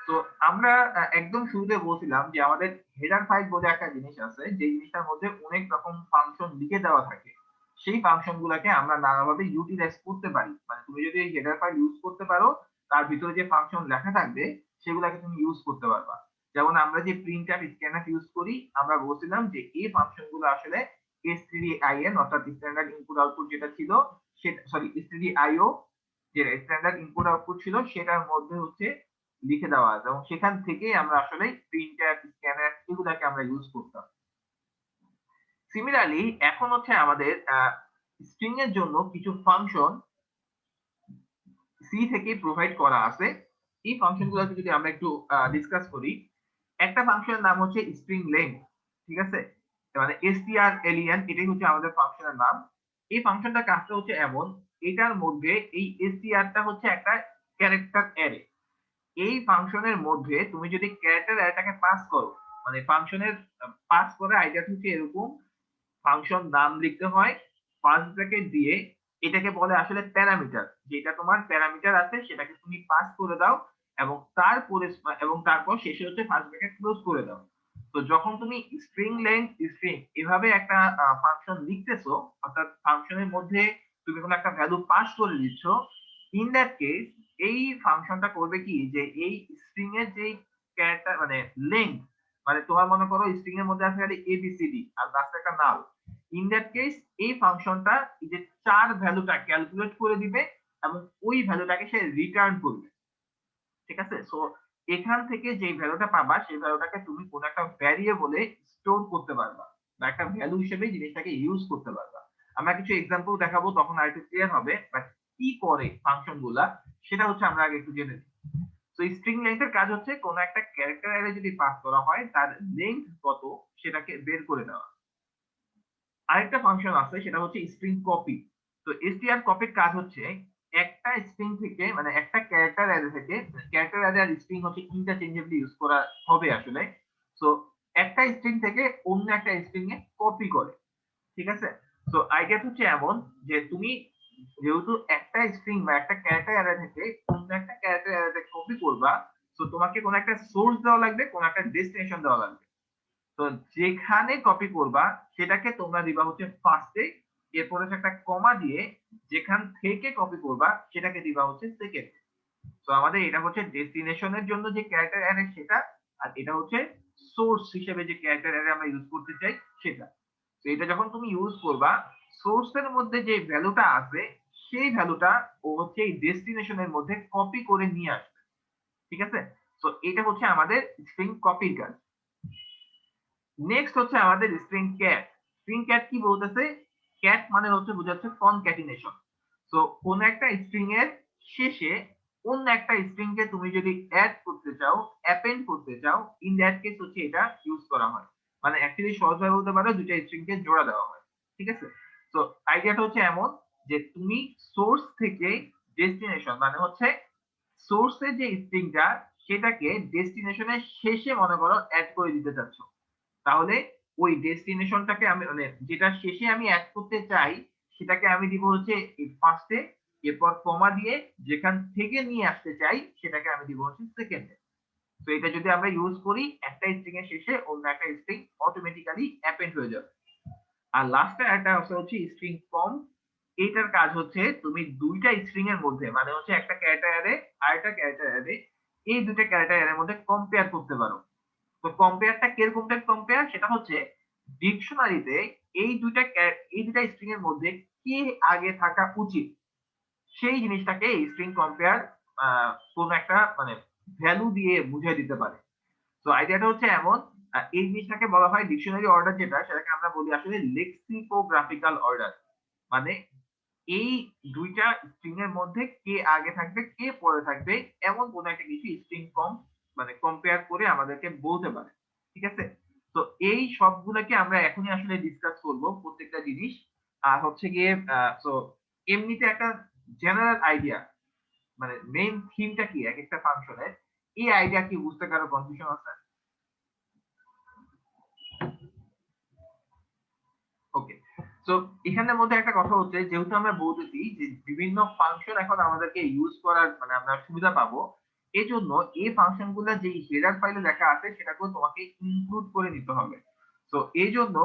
তো আমরা একদম শুরুতে বলছিলাম যে আমাদের হেডার ফাইল বলে একটা জিনিস আছে, যে জিনিসটার মধ্যে অনেক রকম ফাংশন লিখে দেওয়া থাকে। সেই ফাংশন গুলাকে আমরা নানাভাবে ইউটিলাইজ করতে পারি, মানে তুমি যদি এই হেডার ফাইল ইউজ করতে পারো, তার ভিতরে যে ফাংশন লেখা থাকবে সেগুলাকে তুমি ইউজ করতে পারবা। যেমন আমরা যে প্রিন্টএফ স্ক্যানএফ ইউজ করি, আমরা বলছিলাম যে এই ফাংশন গুলো আসলে stdin অর্থাৎ স্ট্যান্ডার্ড ইনপুট আউটপুট যেটা ছিল সেটা, সরি stdio যে স্ট্যান্ডার্ড ইনপুট আউটপুট ছিল সেটার মধ্যে হচ্ছে লিখে দেওয়া আছে, এবং সেখান থেকেই আমরা আসলে প্রিন্টার স্ক্যানার এগুলাকে আমরা ইউজ করতাম। সিমিলারলি এখন হচ্ছে আমাদের স্ট্রিং এর জন্য কিছু ফাংশন সি থেকে প্রোভাইড করা আছে। এই ফাংশন গুলোকে যদি আমরা একটু ডিসকাস করি, একটা ফাংশনের নাম হচ্ছে স্ট্রিং লেংথ, ঠিক আছে, মানে strlen, এটাই হচ্ছে আমাদের ফাংশনের নাম। এই ফাংশনটা কাজটা হচ্ছে এমন, এটার মধ্যে এই strটা হচ্ছে একটা ক্যারেক্টার অ্যারে। এই ফাংশনের মধ্যে তুমি যদি ক্যারেক্টার অ্যারেটাকে পাস করো, মানে ফাংশনের পাস করে আইডিয়া হচ্ছে এরকম, ফাংশন নাম লিখতে হয় ফার্স্ট ব্র্যাকেট দিয়ে, এটাকে বলে আসলে প্যারামিটার, যেটা তোমার প্যারামিটার আছে সেটাকে তুমি পাস করে দাও, এবং তারপরে এবং তারপর শেষে হচ্ছে ফার্স্ট ব্র্যাকেট ক্লোজ করে দাও। তো যখন তুমি স্ট্রিং লেংথ স্ট্রিং এভাবে একটা ফাংশন লিখতেছো, অর্থাৎ ফাংশনের মধ্যে তুমি কোনো একটা ভ্যালু পাস করে দিচ্ছ, ইন দ্যাট কেস এই ফাংশনটা করবে কি, যে এই স্ট্রিং এর যে ক্যারেক্টার মানে লেংথ, মানে তোমার মনে করো স্ট্রিং এর মধ্যে আছে খালি এবিসিডি আর লাস্টে একটা নাল, ইন দ্যাট কেস এই ফাংশনটা এই যে 4 ভ্যালুটা ক্যালকুলেট করে দিবে এবং ওই ভ্যালুটাকে সে রিটার্ন করবে, ঠিক আছে। সো এখান থেকে যে ভ্যালুটা পাবা সেই ভ্যালুটাকে তুমি কোন একটা ভ্যারিয়েবলে স্টোর করতে পারবা, বা একটা ভ্যালু হিসেবে জিনিসটাকে ইউজ করতে পারবা। আমরা কিছু এক্সাম্পল দেখাবো, তখন আরেকটু ক্লিয়ার হবে, বাট কি করে ফাংশন গুলা সেটা হচ্ছে আমরা আগে একটু জেনে নিই। তো স্ট্রিং লেংথের কাজ হচ্ছে কোন একটা ক্যারেক্টার অ্যারে যদি পাস করা হয় তার লেংথ কত সেটাকে বের করে দেওয়া। আরেকটা ফাংশন আছে সেটা হচ্ছে স্ট্রিং কপি। তো str কপির কাজ হচ্ছে একটা স্ট্রিং থেকে, মানে একটা ক্যারেক্টার অ্যারে থেকে, ক্যারেক্টার অ্যারে আর স্ট্রিং হচ্ছে ইন্টারচেঞ্জেবলি ইউজ করা হবে আসলে। সো একটা স্ট্রিং থেকে অন্য একটা স্ট্রিং এ কপি করে, ঠিক আছে। সো আইডিয়া হচ্ছে এমন যে তুমি যেহেতু একটা স্ট্রিং বা একটা ক্যারেক্টার অ্যারে থেকে অন্য একটা ক্যারেক্টার অ্যারেতে কপি করবা, তো তোমাকে কোনো একটা সোর্স দেওয়া লাগবে, কোনো একটা ডেস্টিনেশন দেওয়া লাগবে। তো যেখানে কপি করবা সেটাকে তোমরা দিবা হচ্ছে ফার্স্টে, এরপরে একটা কমা দিয়ে যেখান থেকে কপি করবা সেটাকে দিবা হচ্ছে সেকেন্ড। তো আমাদের এটা হচ্ছে ডেস্টিনেশনের জন্য যে ক্যারেক্টার অ্যারে সেটা, আর এটা হচ্ছে সোর্স হিসেবে যে ক্যারেক্টার অ্যারে আমরা ইউজ করতে চাই সেটা। তো এটা যখন তুমি ইউজ করবা, সোর্সের মধ্যে যে ভ্যালুটা আছে সেই ভ্যালুটা ও হচ্ছে এই ডেস্টিনেশনের মধ্যে কপি করে নিয়ে আসবে। ঠিক আছে? তো এটা হচ্ছে আমাদের স্ট্রিং কপির কাজ। নেক্সট হচ্ছে আমাদের স্ট্রিং ক্যাট। স্ট্রিং ক্যাট কি বলতেছে? ক্যাট মানে হচ্ছে বোঝাচ্ছে কনক্যাটিনেশন। তো কোন একটা স্ট্রিং এর শেষে অন্য একটা স্ট্রিং কে তুমি যদি অ্যাড করতে চাও, অ্যাপেন্ড করতে চাও, ইন দ্যাট কেস হচ্ছে এটা ইউজ করা হয়। মানে অ্যাকচুয়ালি সহজভাবে বলতে পারো দুইটা স্ট্রিং কে জোড়া দেওয়া হয়। ঠিক আছে? তো আইডিয়াটা হচ্ছে এমন যে তুমি সোর্স থেকে ডেস্টিনেশন মানে হচ্ছে সোর্সের যে স্ট্রিংটা সেটাকে ডেস্টিনেশনের শেষে মনে করো অ্যাড করে দিতে চাচ্ছ। তাহলে ওই ডেস্টিনেশনটাকে আমি মানে যেটা শেষে আমি অ্যাড করতে চাই সেটাকে আমি দিব হচ্ছে ফার্স্টে, এরপর কমা দিয়ে যেখান থেকে নিয়ে আসতে চাই সেটাকে আমি দিব হচ্ছে সেকেন্ডে। তো এটা যদি আমরা ইউজ করি একটা স্ট্রিং এর শেষে অন্য একটা স্ট্রিং অটোমেটিক্যালি অ্যাপেন্ড হয়ে যাবে। আর লাস্টে একটা অপশন হচ্ছে স্ট্রিং কম। এইটার কাজ হচ্ছে তুমি দুইটা স্ট্রিং এর মধ্যে মানে হচ্ছে একটা ক্যারেক্টার অ্যারে আর একটা ক্যারেক্টার অ্যারে, এই দুইটা ক্যারেক্টার অ্যারের মধ্যে কম্পেয়ার করতে পারো। তো কম্পেয়ারটা কিরকম টাইপ কম্পেয়ার? সেটা হচ্ছে ডিকশনারিতে এই দুইটা স্ট্রিং এর মধ্যে কি আগে থাকা উচিত সেই জিনিসটাকে স্ট্রিং কম্পেয়ার কোন একটা মানে ভ্যালু দিয়ে বুঝিয়ে দিতে পারে। তো আইডিয়াটা হচ্ছে এমন, এই জিনিসটাকে বলা হয় ডিকশনারি অর্ডার, যেটা সেটাকে আমরা বলি আসলে লেক্সিকোগ্রাফিক্যাল অর্ডার। মানে এই দুইটা স্ট্রিং এর মধ্যে কে আগে থাকবে কে পরে থাকবে এমন কোন একটা কিছু স্ট্রিং মানে কম্পেয়ার করে আমাদেরকে বলতে পারে। ঠিক আছে? তো এই সবগুলোকে আমরা এখনই আসলে ডিসকাস করব প্রত্যেকটা জিনিস। আর হচ্ছে গিয়ে তো এমনিতে একটা জেনারেল আইডিয়া মানে মেইন থিমটা কি এক একটা ফাংশনের, এই আইডিয়া কি বুঝতে কারো কনফিউশন আছে? ওকে। সো এখানের মধ্যে একটা কথা হচ্ছে, যেহেতু আমরা বলতেছি যে বিভিন্ন ফাংশন এখন আমাদেরকে ইউজ করার মানে আমরা সুবিধা পাবো, এই জন্য এই ফাংশন গুলা যে হেডার ফাইলে লেখা আছে সেটাকেও তোমাকে ইনক্লুড করে নিতে হবে। তো এই জন্য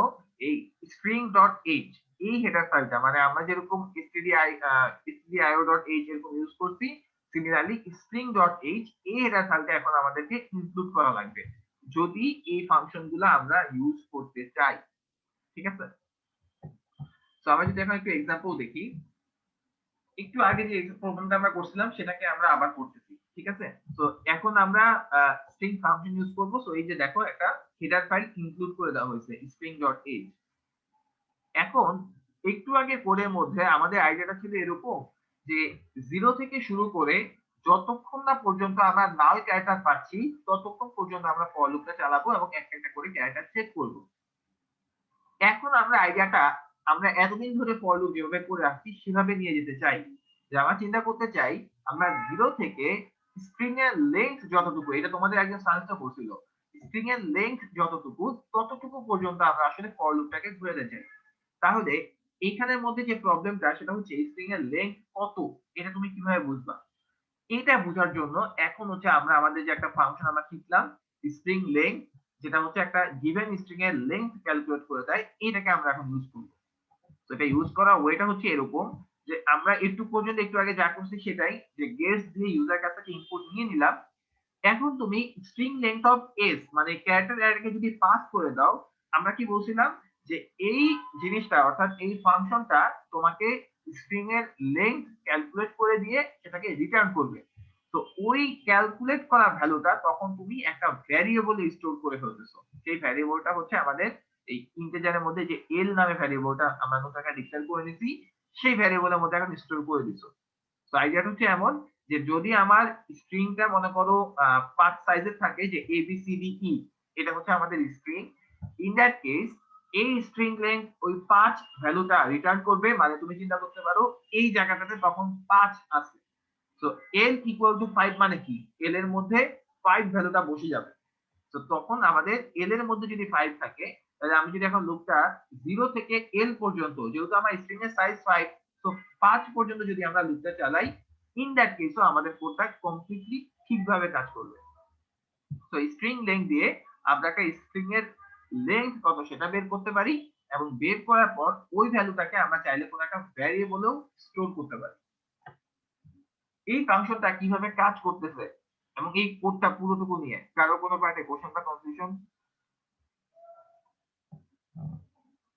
এই string ডট h এই হেডার ফাইলটা মানে আমরা যেরকম stdio ডট h এরকম ইউজ করছি, সিমিলারলি string ডট h এই হেডার ফাইলটা এখন আমাদেরকে ইনক্লুড করা লাগবে যদি এই ফাংশন গুলা আমরা ইউজ করতে চাই। ঠিক আছে? তো আমরা যদি এখন একটু এক্সাম্পল দেখি, একটু আগে যে প্রবলেমটা আমরা করছিলাম সেটাকে আমরা আবার করতেছি। ঠিক আছে? তো এখন আমরা স্ট্রিং ফাংশন ইউজ করব। সো এই যে দেখো একটা হেডার ফাইল ইনক্লুড করে দেওয়া হয়েছে string.h। এখন একটু আগে কোডের মধ্যে আমাদের আইডিয়াটা ছিল এরকম যে 0 থেকে শুরু করে যতক্ষণ না পর্যন্ত আমরা নাল ক্যারেক্টার পাচ্ছি ততক্ষণ পর্যন্ত আমরা ফর লুপটা চালাবো এবং একটা একটা করে ক্যারেক্টার চেক করব। এখন আমরা আইডিয়াটা আমরা এতদিন ধরে ফর লুপ যেভাবে করে আসছি সেভাবে নিয়ে যেতে চাই। যে আমরা চিন্তা করতে চাই আমরা 0 থেকে স্ট্রিং এর লেন্থ যতটুকু, এটা তোমাদের একজন সাজেস্ট করছিল, স্ট্রিং এর লেন্থ যতটুকু ততটুকু পর্যন্ত আমরা আসলে ফর লুপটাকে ঘুরে দিতে চাই। তাহলে এখানের মধ্যে যে প্রবলেমটা সেটা হচ্ছে স্ট্রিং এর লেন্থ কত, এটা তুমি কিভাবে বুঝবা? এটা বোঝার জন্য এখন হচ্ছে আমরা আমাদের যে একটা ফাংশন আমরা শিখলাম স্ট্রিং লেংথ, যেটা হচ্ছে একটা গিভেন স্ট্রিং এর লেংথ ক্যালকুলেট করে দেয়, এটাকে আমরা এখন ইউজ করব। তো এটা ইউজ করা ওয়েটা হচ্ছে এরকম যে আমরা একটু পর্যন্ত একটু আগে যা করছি সেটাই, যে গেস্ট দিয়ে ইউজার কাছ থেকে ইনপুট নিয়ে নিলাম। এখন তুমি স্ট্রিং লেংথ অফ এস মানে ক্যারেক্টার অ্যারেকে যদি পাস করে দাও, আমরা কি বলছিলাম যে এই জিনিসটা অর্থাৎ এই ফাংশনটা তোমাকে স্ট্রিং এর লেংথ ক্যালকুলেট করে দিয়ে সেটাকে রিটার্ন করবে। তো ওই ক্যালকুলেট করা ভ্যালুটা তখন তুমি একটা ভ্যারিয়েবলে স্টোর করে ফেলতেছো। সেই ভ্যারিয়েবলটা হচ্ছে আমাদের এই ইন্টিজারের মধ্যে যে এল নামে ভ্যারিয়েবলটা আমরা নতুন একটা ডিক্লেয়ার করে নিছি, সেই ভ্যারিয়েবলের মধ্যে এখন স্টোর করে দিছো। তো আইডিয়াটা হচ্ছে এমন যে যদি আমার স্ট্রিংটা মনে করো 5 সাইজের থাকে, যে এ বি সি ডি ই, এটা হচ্ছে আমাদের স্ট্রিং। ইন দ্যাট কেস এই স্ট্রিং লেংথ ওই 5 ভ্যালুটা রিটার্ন করবে। মানে তুমি চিন্তা করতে পারো এই জায়গাটাতে তখন 5 আছে। তো এল ইকুয়াল টু 5 মানে কি, এল এর মধ্যে 5 ভ্যালুটা বসে যাবে। তো তখন আমাদের এল এর মধ্যে যদি 5 থাকে তাহলে আমি যদি এখন লুপটা 0 থেকে l পর্যন্ত, যেহেতু আমার স্ট্রিং এর সাইজ 5, তো 5 পর্যন্ত যদি আমরা লুপটা চালাই, ইন দ্যাট কেসও আমাদের কোডটা কমপ্লিটলি ঠিকভাবে কাজ করবে। তো স্ট্রিং লেংথ দিয়ে আমরা একটা স্ট্রিং এর লেংথ কত সেটা বের করতে পারি, এবং বের করার পর ওই ভ্যালুটাকে আমরা চাইলে কোনো একটা ভ্যারিয়েবলেও স্টোর করতে পারি। এই ফাংশনটা কিভাবে কাজ করতেছে এবং এই কোডটা পুরোটুকু নিয়ে কারো কোনো পার্টে কোশ্চেন বা কনফিউশন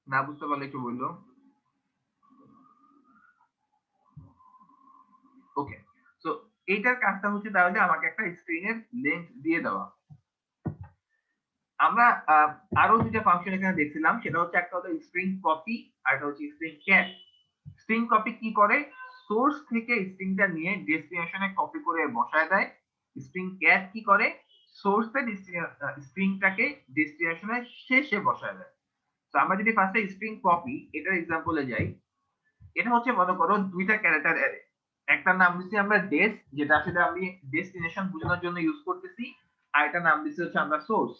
না বুঝতে পারলে একটু বললো। ওকে, সো এইটার কাজটা হচ্ছে তাহলে আমাকে একটা স্ট্রিং এর লেংথ দিয়ে দেওয়া। আমরা আরো দুটো ফাংশন এখানে দেখছিলাম, সেটা হচ্ছে একটা হলো স্ট্রিং কপি আর একটা হচ্ছে স্ট্রিং ক্যাট। স্ট্রিং কপি কি করে, সোর্স থেকে স্ট্রিংটা নিয়ে ডেস্টিনেশনে কপি করে বসায় দেয়। স্ট্রিং ক্যাট কি করে, সোর্স থেকে স্ট্রিংটাকে ডেস্টিনেশনের শেষে বসায় দেয়। তো আমরা যদি ফার্স্টে স্ট্রিং কপি এটার এক্সাম্পলে যাই, এটা হচ্ছে মনে করো দুইটা ক্যারেক্টার অ্যারে, একটা নাম দিচ্ছি আমরা ডেস, যেটা আসলে আমি ডেস্টিনেশন বোঝানোর জন্য ইউজ করতেছি, আর একটা নাম দিচ্ছি হচ্ছে আমরা সোর্স।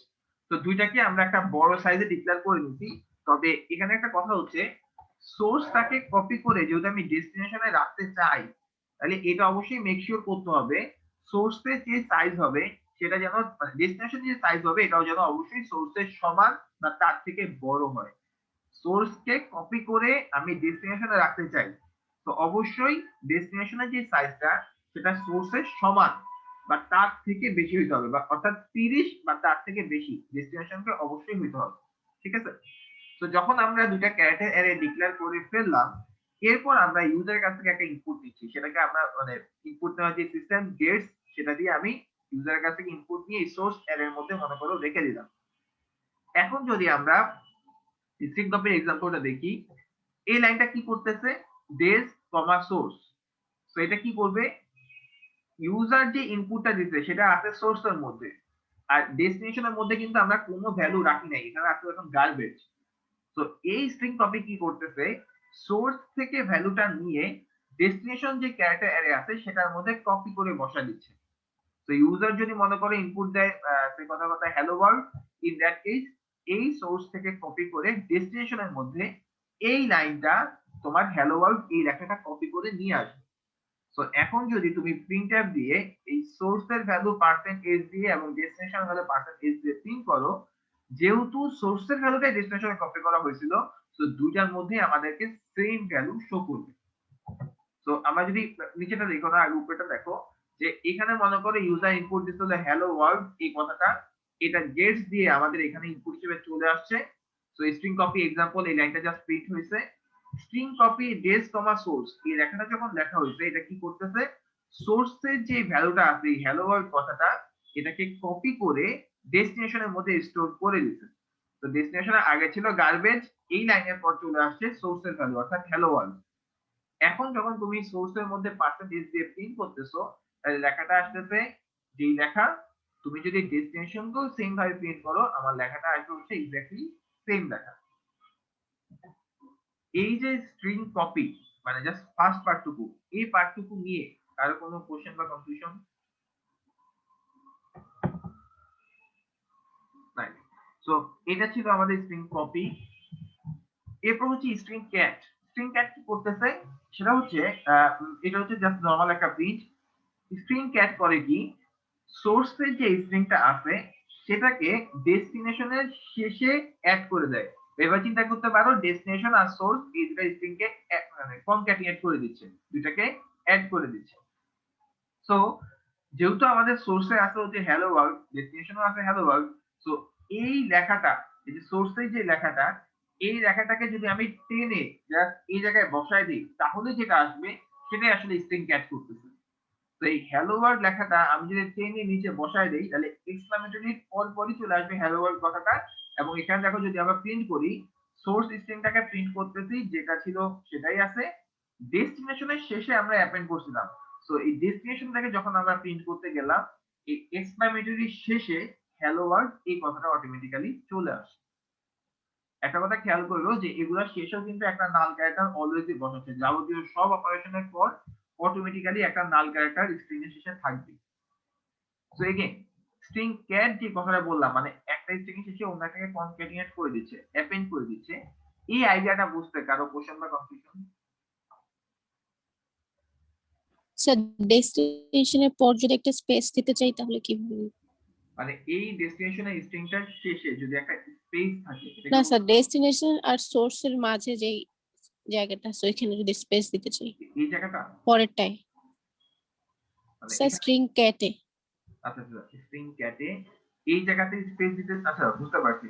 তো দুইটাকে আমরা একটা বড় সাইজে ডিক্লেয়ার করে নিছি। তবে এখানে একটা কথা হচ্ছে, সোর্সটাকে কপি করে যেহেতু আমি ডেস্টিনেশনে রাখতে চাই, তাহলে এটা অবশ্যই মেক শিওর করতে হবে সোর্সের যে সাইজ হবে সেটা যেন, ডেস্টিনেশন যে সাইজ হবে এটাও যেন অবশ্যই সোর্সের সমান বা তার থেকে বড় হয়। সোর্সকে কপি করে আমি ডেস্টিনেশনে রাখতে চাই, তো অবশ্যই ডেস্টিনেশনের যে সাইজটা সেটা সোর্সের সমান বা তার থেকে বেশি হইতে হবে, বা অর্থাৎ 30 বা তার থেকে বেশি ডেস্টিনেশনকে অবশ্যই হইতে হবে। ঠিক আছে, তো যখন আমরা দুইটা ক্যারেক্টার অ্যারে ডিক্লেয়ার করে ফেললাম, এরপর আমরা ইউজারের কাছ থেকে একটা ইনপুট নিচ্ছি, সেটাকে আমরা মানে ইনপুট নেওয়ার যে সিস্টেম গেটস, সেটা দিয়ে আমি ইউজারের কাছ থেকে ইনপুট নিয়ে সোর্স অ্যারের মধ্যে মনে করো রেখে দিলাম। এখন যদি আমরা স্ট্রিং কপির এক্সাম্পলটা দেখি, এই লাইনটা কি করতেছে, ডেস কমা সোর্স। তো এটা কি করবে, ইউজার যে ইনপুটটা দিতে সেটা আছে সোর্সের মধ্যে, আর ডেস্টিনেশনের মধ্যে কিন্তু আমরা কোনো ভ্যালু রাখি নাই, এখানে আছে এখন গার্বেজ। তো এই স্ট্রিং কপি কি করতেছে, সোর্স থেকে ভ্যালুটা নিয়ে ডেস্টিনেশন যে ক্যারেক্টার অ্যারে আছে সেটার মধ্যে কপি করে বসা দিচ্ছে। তো ইউজার যদি মনে করে ইনপুট দেয় সে কথা hello world, in that case এই সোর্স থেকে কপি করে ডেস্টিনেশনের মধ্যে এই লাইনটা তোমার হ্যালো ওয়ার্ল্ড এই লেখাটা কপি করে নিয়ে আসবে। তো এখন যদি তুমি প্রিন্টএফ দিয়ে এই সোর্সের ভ্যালু %s দিয়ে এবং ডেস্টিনেশন ভ্যালু %s দিয়ে প্রিন্ট করো, যেহেতু সোর্সের ভ্যালুটা ডেস্টিনেশনে কপি করা হয়েছিল, তো দুইটার মধ্যে আমাদেরকে সেম ভ্যালু শো করবে। তো আমরা যদি নিচেটা দেখো না, আগে উপরেটা দেখো, যে এখানে মনে করো ইউজার ইনপুট দিতে হ্যালো ওয়ার্ল্ড এই কথাটা, এটা গেটস দিয়ে আমাদের এখানে ইনপুট হিসেবে চলে আসছে। তো স্ট্রিং কপি এক্সাম্পল এই লাইনটা জাস্ট প্রিন্ট হয়েছে। স্ট্রিং কপি ডেস কমা সোর্স এই লেখাটা যখন লেখা হয়েছে, এটা কি করতেছে, সোর্সের যে ভ্যালুটা আছে এই হ্যালো ওয়ার্ল্ড কথাটা, এটাকে কপি করে ডেস্টিনেশনের মধ্যে স্টোর করে দিচ্ছে। তো ডেস্টিনেশনের আগে ছিল গার্বেজ, এই লাইনের পর চলে আসছে সোর্সের ভ্যালু অর্থাৎ হ্যালো ওয়ার্ল্ড। এখন যখন তুমি সোর্সের মধ্যে পার্সেন্টেজ দিয়ে প্রিন্ট করতেছো, তাহলে লেখাটা আসতেছে, যেই লেখা তুমি যদি ডেস্টিনেশনকেও সেম ভাবে প্রিন্ট করো, আমার লেখাটা আসবে হচ্ছে এক্স্যাক্টলি সেম লেখা। এই যে স্ট্রিং কপি মানে জাস্ট ফার্স্ট পার্টটুকু, এই পার্টটুকু নিয়ে কারো কোনো কোশ্চেন বা কনফিউশন নাই? সো এটা ছিল আমাদের স্ট্রিং কপি। এরপর হচ্ছে স্ট্রিং ক্যাট। স্ট্রিং ক্যাট কি করতেছে, সেটা হচ্ছে এটা হচ্ছে জাস্ট নরমাল একটা প্রিন্ট। স্ট্রিং ক্যাট করে কি, সোর্সের যে স্ট্রিংটা আছে সেটাকে ডেস্টিনেশনের শেষে অ্যাড করে দেয়। এবার চিন্তা করতে পারো, ডেস্টিনেশন আর সোর্স এই দুটো স্ট্রিংকে মানে কনক্যাটিনেট করে দিচ্ছে, দুটাকে অ্যাড করে দিচ্ছে। সো যেহেতু আমাদের সোর্সে আছে হচ্ছে হ্যালো ওয়ার্ল্ড, ডেস্টিনেশনও আছে হ্যালো ওয়ার্ল্ড, সো এই লেখাটা, এই যে সোর্সের যে লেখাটা, এই লেখাটাকে যদি আমি টেনে জাস্ট এই জায়গায় বসায় দিই, তাহলে যেটা আসবে সেটাই আসলে স্ট্রিং ক্যাচ করতেছে। তো এই হ্যালো ওয়ার্ল্ড লেখাটা আমি যদি টেনে নিচে বসায় দেই, তাহলে এক্সক্লামেটরি পরপরই চলে আসবে হ্যালো ওয়ার্ল্ড কথাটা। এবং এখানে দেখো যদি আমরা প্রিন্ট করি, সোর্স স্ট্রিংটাকে প্রিন্ট করতেছি, যেটা ছিল সেটাই আছে, ডেস্টিনেশনের শেষে আমরা অ্যাপেন্ড করছিলাম। তো এই ডেস্টিনেশনটাকে যখন আমরা প্রিন্ট করতে গেলাম, এই এক্সক্লামেটরি শেষে হ্যালো ওয়ার্ল্ড এই কথাটা অটোমেটিক্যালি চলে আসে। একটা কথা খেয়াল করলো যে এগুলা শেষেও কিন্তু একটা নাল ক্যারেক্টার অলওয়েজই বসাচ্ছে, যাবতীয় সব অপারেশনের পর অটোমেটিক্যালি একটা নাল ক্যারেক্টার স্ক্রিনের শেষে থাকবে। সো এগেইন স্ট্রিং ক্যাট যে কথাটা বললাম, মানে একটা স্ট্রিং শেষে অন্য একটাকে কনক্যাটিনেট করে দিচ্ছে, অ্যাপেন্ড করে দিচ্ছে, এই আইডিয়াটা বুঝতে কারো কোশ্চেন বা কনফিউশন? স্যার ডেস্টিনেশনের পর যদি একটা স্পেস দিতে চাই তাহলে কিভাবে? মানে এই ডেস্টিনেশনের স্ট্রিংটার শেষে যদি একটা স্পেস থাকে, না এটাকে স্যার, ডেস্টিনেশন আর সোর্সের মাঝে যেই জায়গাটা আছে ওইখানে যদি স্পেস দিতে চাই এই জায়গাটা পরেরটায়, মানে স্যার এখানে, স্ট্রিং ক্যাটে। আচ্ছা আচ্ছা, স্ট্রিং ক্যাটে এই জায়গাতে স্পেস দিতে, আচ্ছা বুঝতে পারছি।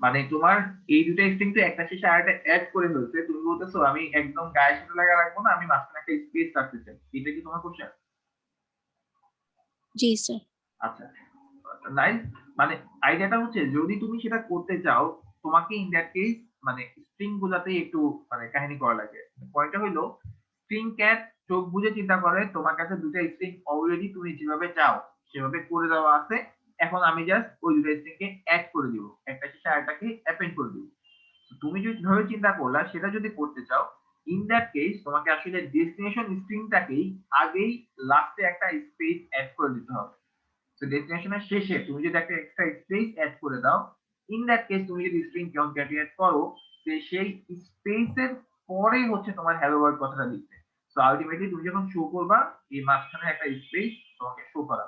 মানে তোমার এই দুটো স্ট্রিং তো একটা শেষে আরেকটা অ্যাড করে ফেলছে, তুমি বলতেছো আমি একদম গায়ের সাথে লাগা রাখবো না, আমি মাঝখানে একটা স্পেস রাখতে চাই, এটা কি তোমার কোশ্চেন? জি স্যার। আচ্ছা, নাইস। মানে আইডিয়াটা হচ্ছে যদি তুমি সেটা করতে চাও, তোমাকে ইন দ্যাট কেস মানে স্ট্রিং গুলাতে একটু মানে কাহিনী করা লাগে। পয়েন্টটা হইলো স্ট্রিং ক্যাট চোখ বুঝে চিন্তা করে তোমার কাছে দুটো স্ট্রিং অলরেডি তুমি যেভাবে চাও সেভাবে করে দেওয়া আছে, এখন আমি জাস্ট ওই দুটো স্ট্রিংকে অ্যাড করে দিব, একটা শেষে আরেকটাকে অ্যাপেন্ড করে দিব। তুমি যদি ধরে চিন্তা করলা সেটা যদি করতে চাও, ইন দ্যাট কেস তোমাকে আসলে ডেস্টিনেশন স্ট্রিংটাকেই আগেই লাস্টে একটা স্পেস অ্যাড করে দিতে হবে। তো ডেস্টিনেশনের শেষে তুমি যদি একটা এক্সট্রা স্পেস অ্যাড করে দাও, ইন দ্যাট কেস তুমি যদি স্ট্রিং কনক্যাটিনেট করো, যে সেই স্পেসের পরেই হচ্ছে তোমার হ্যালো ওয়ার্ল্ড কথাটা লিখবে। সো আলটিমেটলি তুমি যখন শো করবা, এই মাঝখানে একটা স্পেস তোমাকে শো করা।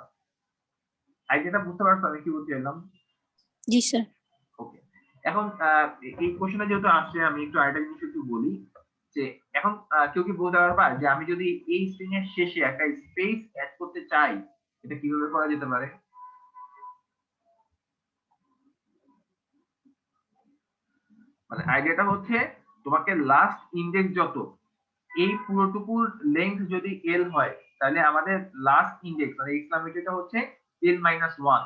আইডিয়াটা বুঝতে পারছো আমি কি বলতে চাইলাম? জি স্যার। ওকে, এখন এই কোশ্চেনটা যেহেতু আসছে, আমি একটু আরেকটা জিনিস একটু বলি যে এখন কেউ কি বলতে পারবা যে আমি যদি এই স্ট্রিং এর শেষে একটা স্পেস অ্যাড করতে চাই, এটা কিভাবে করা যেতে পারে? মানে আইডিয়াটা হচ্ছে তোমাকে লাস্ট ইন্ডেক্স যত, এই পুরোটুকুর লেন্থ যদি এল হয়, তাহলে আমাদের লাস্ট ইন্ডেক্স মানে এক্সক্লামেটরটা হচ্ছে এল মাইনাস ওয়ান।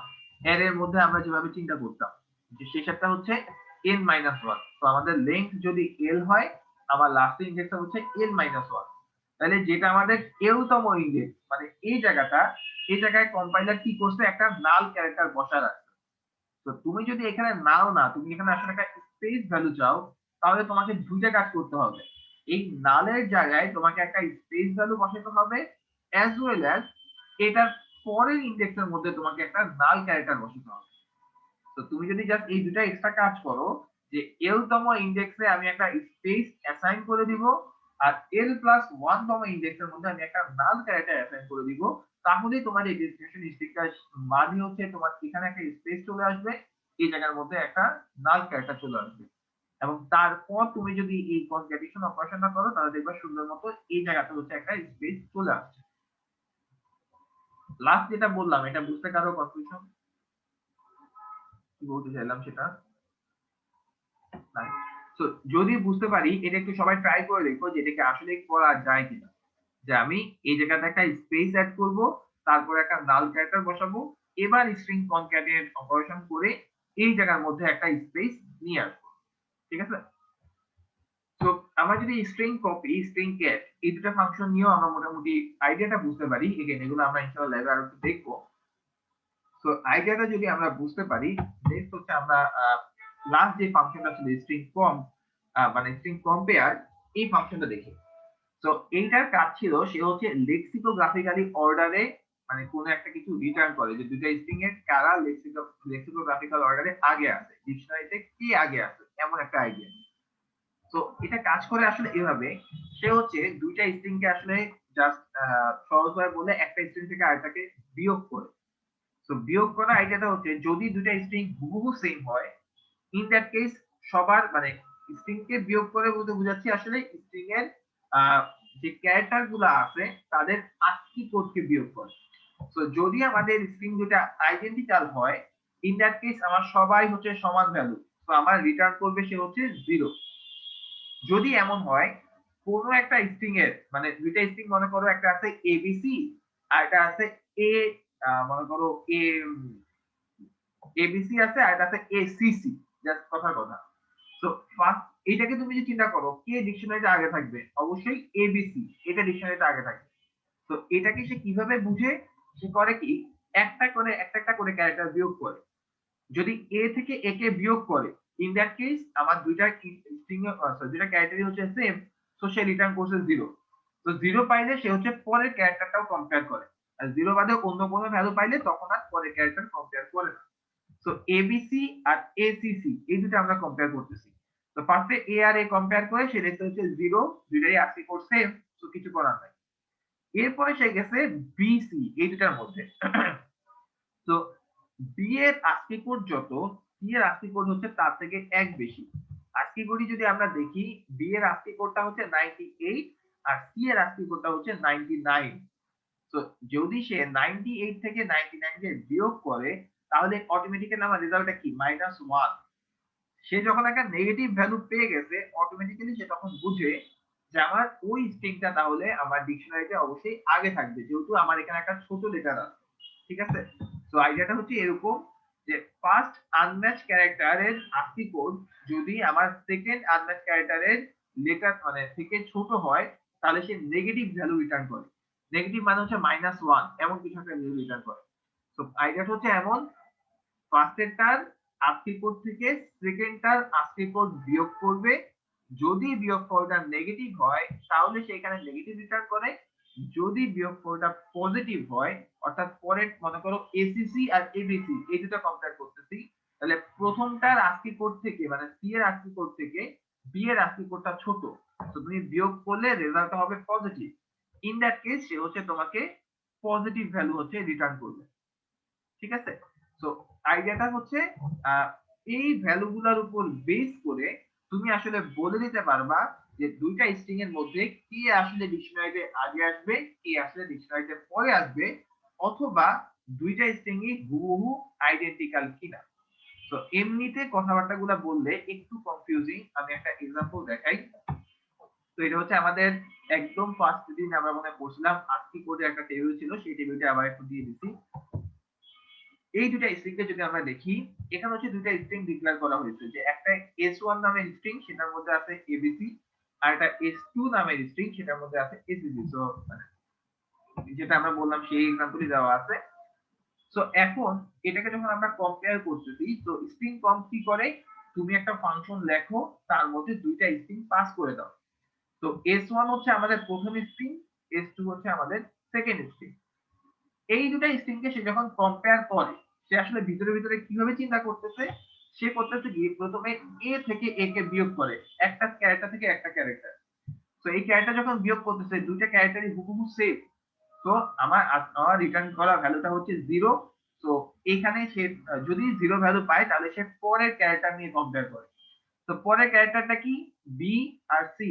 এর মধ্যে আমরা যেভাবে চিন্তা করতাম যে শেষেরটা হচ্ছে এন মাইনাস ওয়ান, তো আমাদের লেন্থ যদি এল হয়, আমার লাস্ট ইন্ডেক্সটা হচ্ছে এল মাইনাস ওয়ান। তাহলে যেটা আমাদের এলতম ইন্ডেক্স, মানে এই জায়গাটা, এই জায়গায় কম্পাইলার কি করছে, একটা নাল ক্যারেক্টার বসা রাখছে। তো তুমি যদি এখানে নাও না, তুমি এখানে আসলে একটা স্পেস ভ্যালু চাও, তাহলে তোমাকে দুইটা কাজ করতে হবে। এই নালের জায়গায় তোমাকে একটা স্পেস ভ্যালু বসাতে হবে, অ্যাজ ওয়েল অ্যাজ এটার পরের ইন্ডেক্সের মধ্যে তোমাকে একটা নাল ক্যারেক্টার বসাতে হবে। তো তুমি যদি জাস্ট এই দুটা এক্সট্রা কাজ করো, যে এল তম ইন্ডেক্সে আমি একটা স্পেস অ্যাসাইন করে দিব, আর এল প্লাস ওয়ান তম ইন্ডেক্সের মধ্যে আমি একটা নাল ক্যারেক্টার অ্যাসাইন করে দিব, তাহলে তোমার এই ডেস্টিনেশন স্ট্রিংটা মানে হচ্ছে তোমার এখানে একটা স্পেস চলে আসবে, এই জায়গার মধ্যে একটা নাল ক্যারেক্টার চলে আসবে, এবং তারপর তুমি যদি এই কনক্যাটিনেশন অপারেশনটা করো, তাহলে দেখবা সুন্দর মতো এই জায়গাতে হচ্ছে একটা স্পেস চলে আসছে। লাস্ট যেটা বললাম, এটা বুঝতে কারো কনফিউশন? কি বলতে চাইলাম সেটা নাই। তো যদি বুঝতে পারি, এটা একটু সবাই ট্রাই করে দেখো যে এটাকে আসলে করা যায় কিনা। যে আমি এই জায়গাতে একটা স্পেস অ্যাড করব, তারপর একটা নাল ক্যারেক্টার বসাবো, এবার স্ট্রিং কনক্যাটিনেট অপারেশন করে এই জায়গার মধ্যে একটা স্পেস নিয়ে আসবো। ঠিক আছে? তো আমরা যদি স্ট্রিং কপি, স্ট্রিং ক্যাট এই দুটো ফাংশন নিয়েও আমরা মোটামুটি আইডিয়াটা বুঝতে পারি। এগেন এগুলো আমরা ইনশাআল্লাহ ল্যাবে আরো একটু দেখবো। তো আইডিয়াটা যদি আমরা বুঝতে পারি, নেক্সট হচ্ছে আমরা লাস্ট যে ফাংশনটা ছিল স্ট্রিং কম্প, মানে স্ট্রিং কম্পেয়ার, এই ফাংশনটা দেখি। তো এইটার কাজ ছিল, সে হচ্ছে লেক্সিকোগ্রাফিক্যালি অর্ডারে মানে কোন একটা কিছু রিটার্ন করে, যে দুটো স্ট্রিং এর কারা লেক্সিকোগ্রাফিক্যাল অর্ডারে আগে আছে, ডিকশনারিতে কি আগে আছে, এমন একটা আইডিয়া। তো এটা কাজ করে আসলে এভাবে, সে হচ্ছে দুইটা স্ট্রিং কে আসলে জাস্ট সহজভাবে বলে একটা স্ট্রিং থেকে আরেকটাকে বিয়োগ করে। তো বিয়োগ করা আইডিয়াটা হচ্ছে যদি দুইটা স্ট্রিং হুবহু সেম হয়, ইন দ্যাট কেস সবার মানে স্ট্রিং কে বিয়োগ করে বলতে বোঝাচ্ছি আসলে স্ট্রিং এর যে ক্যারেক্টার গুলো আছে তাদের আটটি কোডকে বিয়োগ করে। তো যদি আমাদের স্ট্রিং দুটা আইডেন্টিক্যাল হয়, ইন দ্যাট কেস আমার সবাই হচ্ছে সমান ভ্যালু, তো আমার রিটার্ন করবে সে হচ্ছে 0। যদি এমন হয় কোনো একটা স্ট্রিং এর মানে দুইটা স্ট্রিং মনে করো, একটা আছে এবিসি আর একটা আছে এ, মনে করো এ এবিসি আছে আর একটা আছে এসিসি, জাস্ট কথার কথা। তো ফার্স্ট এইটাকে তুমি যদি চিন্তা করো, কে ডিকশনারিতে আগে থাকবে, অবশ্যই এবিসি, এটা ডিকশনারিতে আগে থাকবে। তো এটাকে সে কিভাবে বুঝে, সে করে কি একটা একটা করে ক্যারেক্টার বিয়োগ করে। যদি এ থেকে এ কে বিয়োগ করে, ইন দ্যাট কেস আমার দুইটা স্ট্রিং দুইটা ক্যারেক্টারই হচ্ছে সেম, তো সে রিটার্ন করছে 0। তো 0 পাইলে সে হচ্ছে পরের ক্যারেক্টারটাও কম্পেয়ার করে। আর 0 বাদে অন্য কোনো ভ্যালু পাইলে তখন আর পরের ক্যারেক্টার কম্পেয়ার করে না। সো এবিসি আর এসিসি এই দুটো আমরা কম্পেয়ার করতেছি। তো ফার্স্টে এ আর এ কম্পেয়ার করে সে দেখতে হচ্ছে 0, দুইটাই আজকে কোড সেম, সো কিছু করার নাই। এরপরে সে গেছে বিসি এই দুটার মধ্যে। তো বি এর আজকে কোড যত, সি এর আজকে কোড হচ্ছে তার থেকে এক বেশি। আজকে কোডই যদি আমরা দেখি, বি এর আজকে কোডটা হচ্ছে 98 আর সি এর আজকে কোডটা হচ্ছে 99। তো যদি সে 98 থেকে 99 কে বিয়োগ করে তাহলে অটোমেটিক্যালি আমার রেজাল্টটা কি -1। সে যখন একটা নেগেটিভ ভ্যালু পেয়ে গেছে অটোমেটিক্যালি সে তখন বুঝে যে আমার ওই স্ট্রিংটা তাহলে আমার ডিকশনারিতে অবশ্যই আগে থাকবে, যেহেতু আমার এখানে একটা ছোট লেটার আছে। ঠিক আছে, তো আইডিয়াটা হচ্ছে এরকম যে ফার্স্ট আনম্যাচ ক্যারেক্টারের আস্কি কোড যদি আমার সেকেন্ড আনম্যাচ ক্যারেক্টারের লেটার মানে থেকে ছোট হয় তাহলে সে নেগেটিভ ভ্যালু রিটার্ন করে। নেগেটিভ মানে হচ্ছে -1 এমন কিছু একটা ভ্যালু রিটার্ন করে। তো আইডিয়াটা হচ্ছে এমন, ফার্স্টেরটার আস্কি কোড থেকে সেকেন্ডটার আস্কি কোড বিয়োগ করবে, যদি বিয়োগফলটা নেগেটিভ হয় তাহলে সে এখানে নেগেটিভ রিটার্ন করে, যদি বিয়োগফলটা পজিটিভ হয় অর্থাৎ পরের মনে করো এসিসি আর এবিসি এই দুটো কম্পেয়ার করতেছি, তাহলে প্রথমটার আস্কি কোড থেকে মানে সি এর আস্কি কোড থেকে বি এর আস্কি কোডটা ছোট, তো তুমি বিয়োগ করলে রেজাল্টটা হবে পজিটিভ। ইন দ্যাট কেস সে হচ্ছে তোমাকে পজিটিভ ভ্যালু হচ্ছে রিটার্ন করবে। ঠিক আছে, সো আইডিয়াটা হচ্ছে এই ভ্যালুগুলোর উপর বেস করে তুমি আসলে বলে দিতে পারবা যে দুইটা স্ট্রিং এর মধ্যে কি আসলে ডিকশনারিতে আগে আসবে, কি আসলে ডিকশনারিতে পরে আসবে, অথবা দুইটা স্ট্রিং ই হুবহু আইডেন্টিক্যাল কিনা। তো এমনিতে কথাবার্তাগুলো বললে একটু কনফিউজিং, আমি একটা এক্সাম্পল দেখাই। তো এটা হচ্ছে আমাদের একদম ফার্স্ট দিন আমরা মনে পড়ছিলাম আস্কি কোডে একটা টেবিল ছিল, সেই টেবিলটা আবার একটু দিয়ে দিচ্ছি। এই দুটা স্ট্রিংকে যদি আমরা দেখি, এখানে হচ্ছে দুইটা স্ট্রিং ডিক্লেয়ার করা হয়েছে, যে একটা s1 নামের স্ট্রিং সেটার মধ্যে আছে abc, আর একটা s2 নামের স্ট্রিং সেটার মধ্যে আছে acc। সো যেটা আমরা বললাম সেই এক্সাম্পলই দেওয়া আছে। সো এখন এটাকে যখন আমরা কম্পেয়ার করতেছি, তো স্ট্রিং কম্প কি করে, তুমি একটা ফাংশন লেখো, তার মধ্যে দুইটা স্ট্রিং পাস করে দাও। তো s1 হচ্ছে আমাদের প্রথম স্ট্রিং, s2 হচ্ছে আমাদের সেকেন্ড স্ট্রিং। এই দুটা স্ট্রিংকে সে যখন কম্পেয়ার করে সে আসলে ভিতরে ভিতরে কিভাবে চিন্তা করতেছে, সে করতেছে কি প্রথমে এ থেকে এ কে বিয়োগ করে, একটা ক্যারেক্টার থেকে একটা ক্যারেক্টার। তো এই ক্যারেক্টার যখন বিয়োগ করতেছে দুইটা ক্যারেক্টারই হুবহু সেম, তো আমার রিটার্ন করা ভ্যালুটা হচ্ছে 0। তো এখানে সে যদি 0 ভ্যালু পায় তাহলে সে পরের ক্যারেক্টার নিয়ে কম্পেয়ার করে। তো পরের ক্যারেক্টারটা কি, বি আর সি।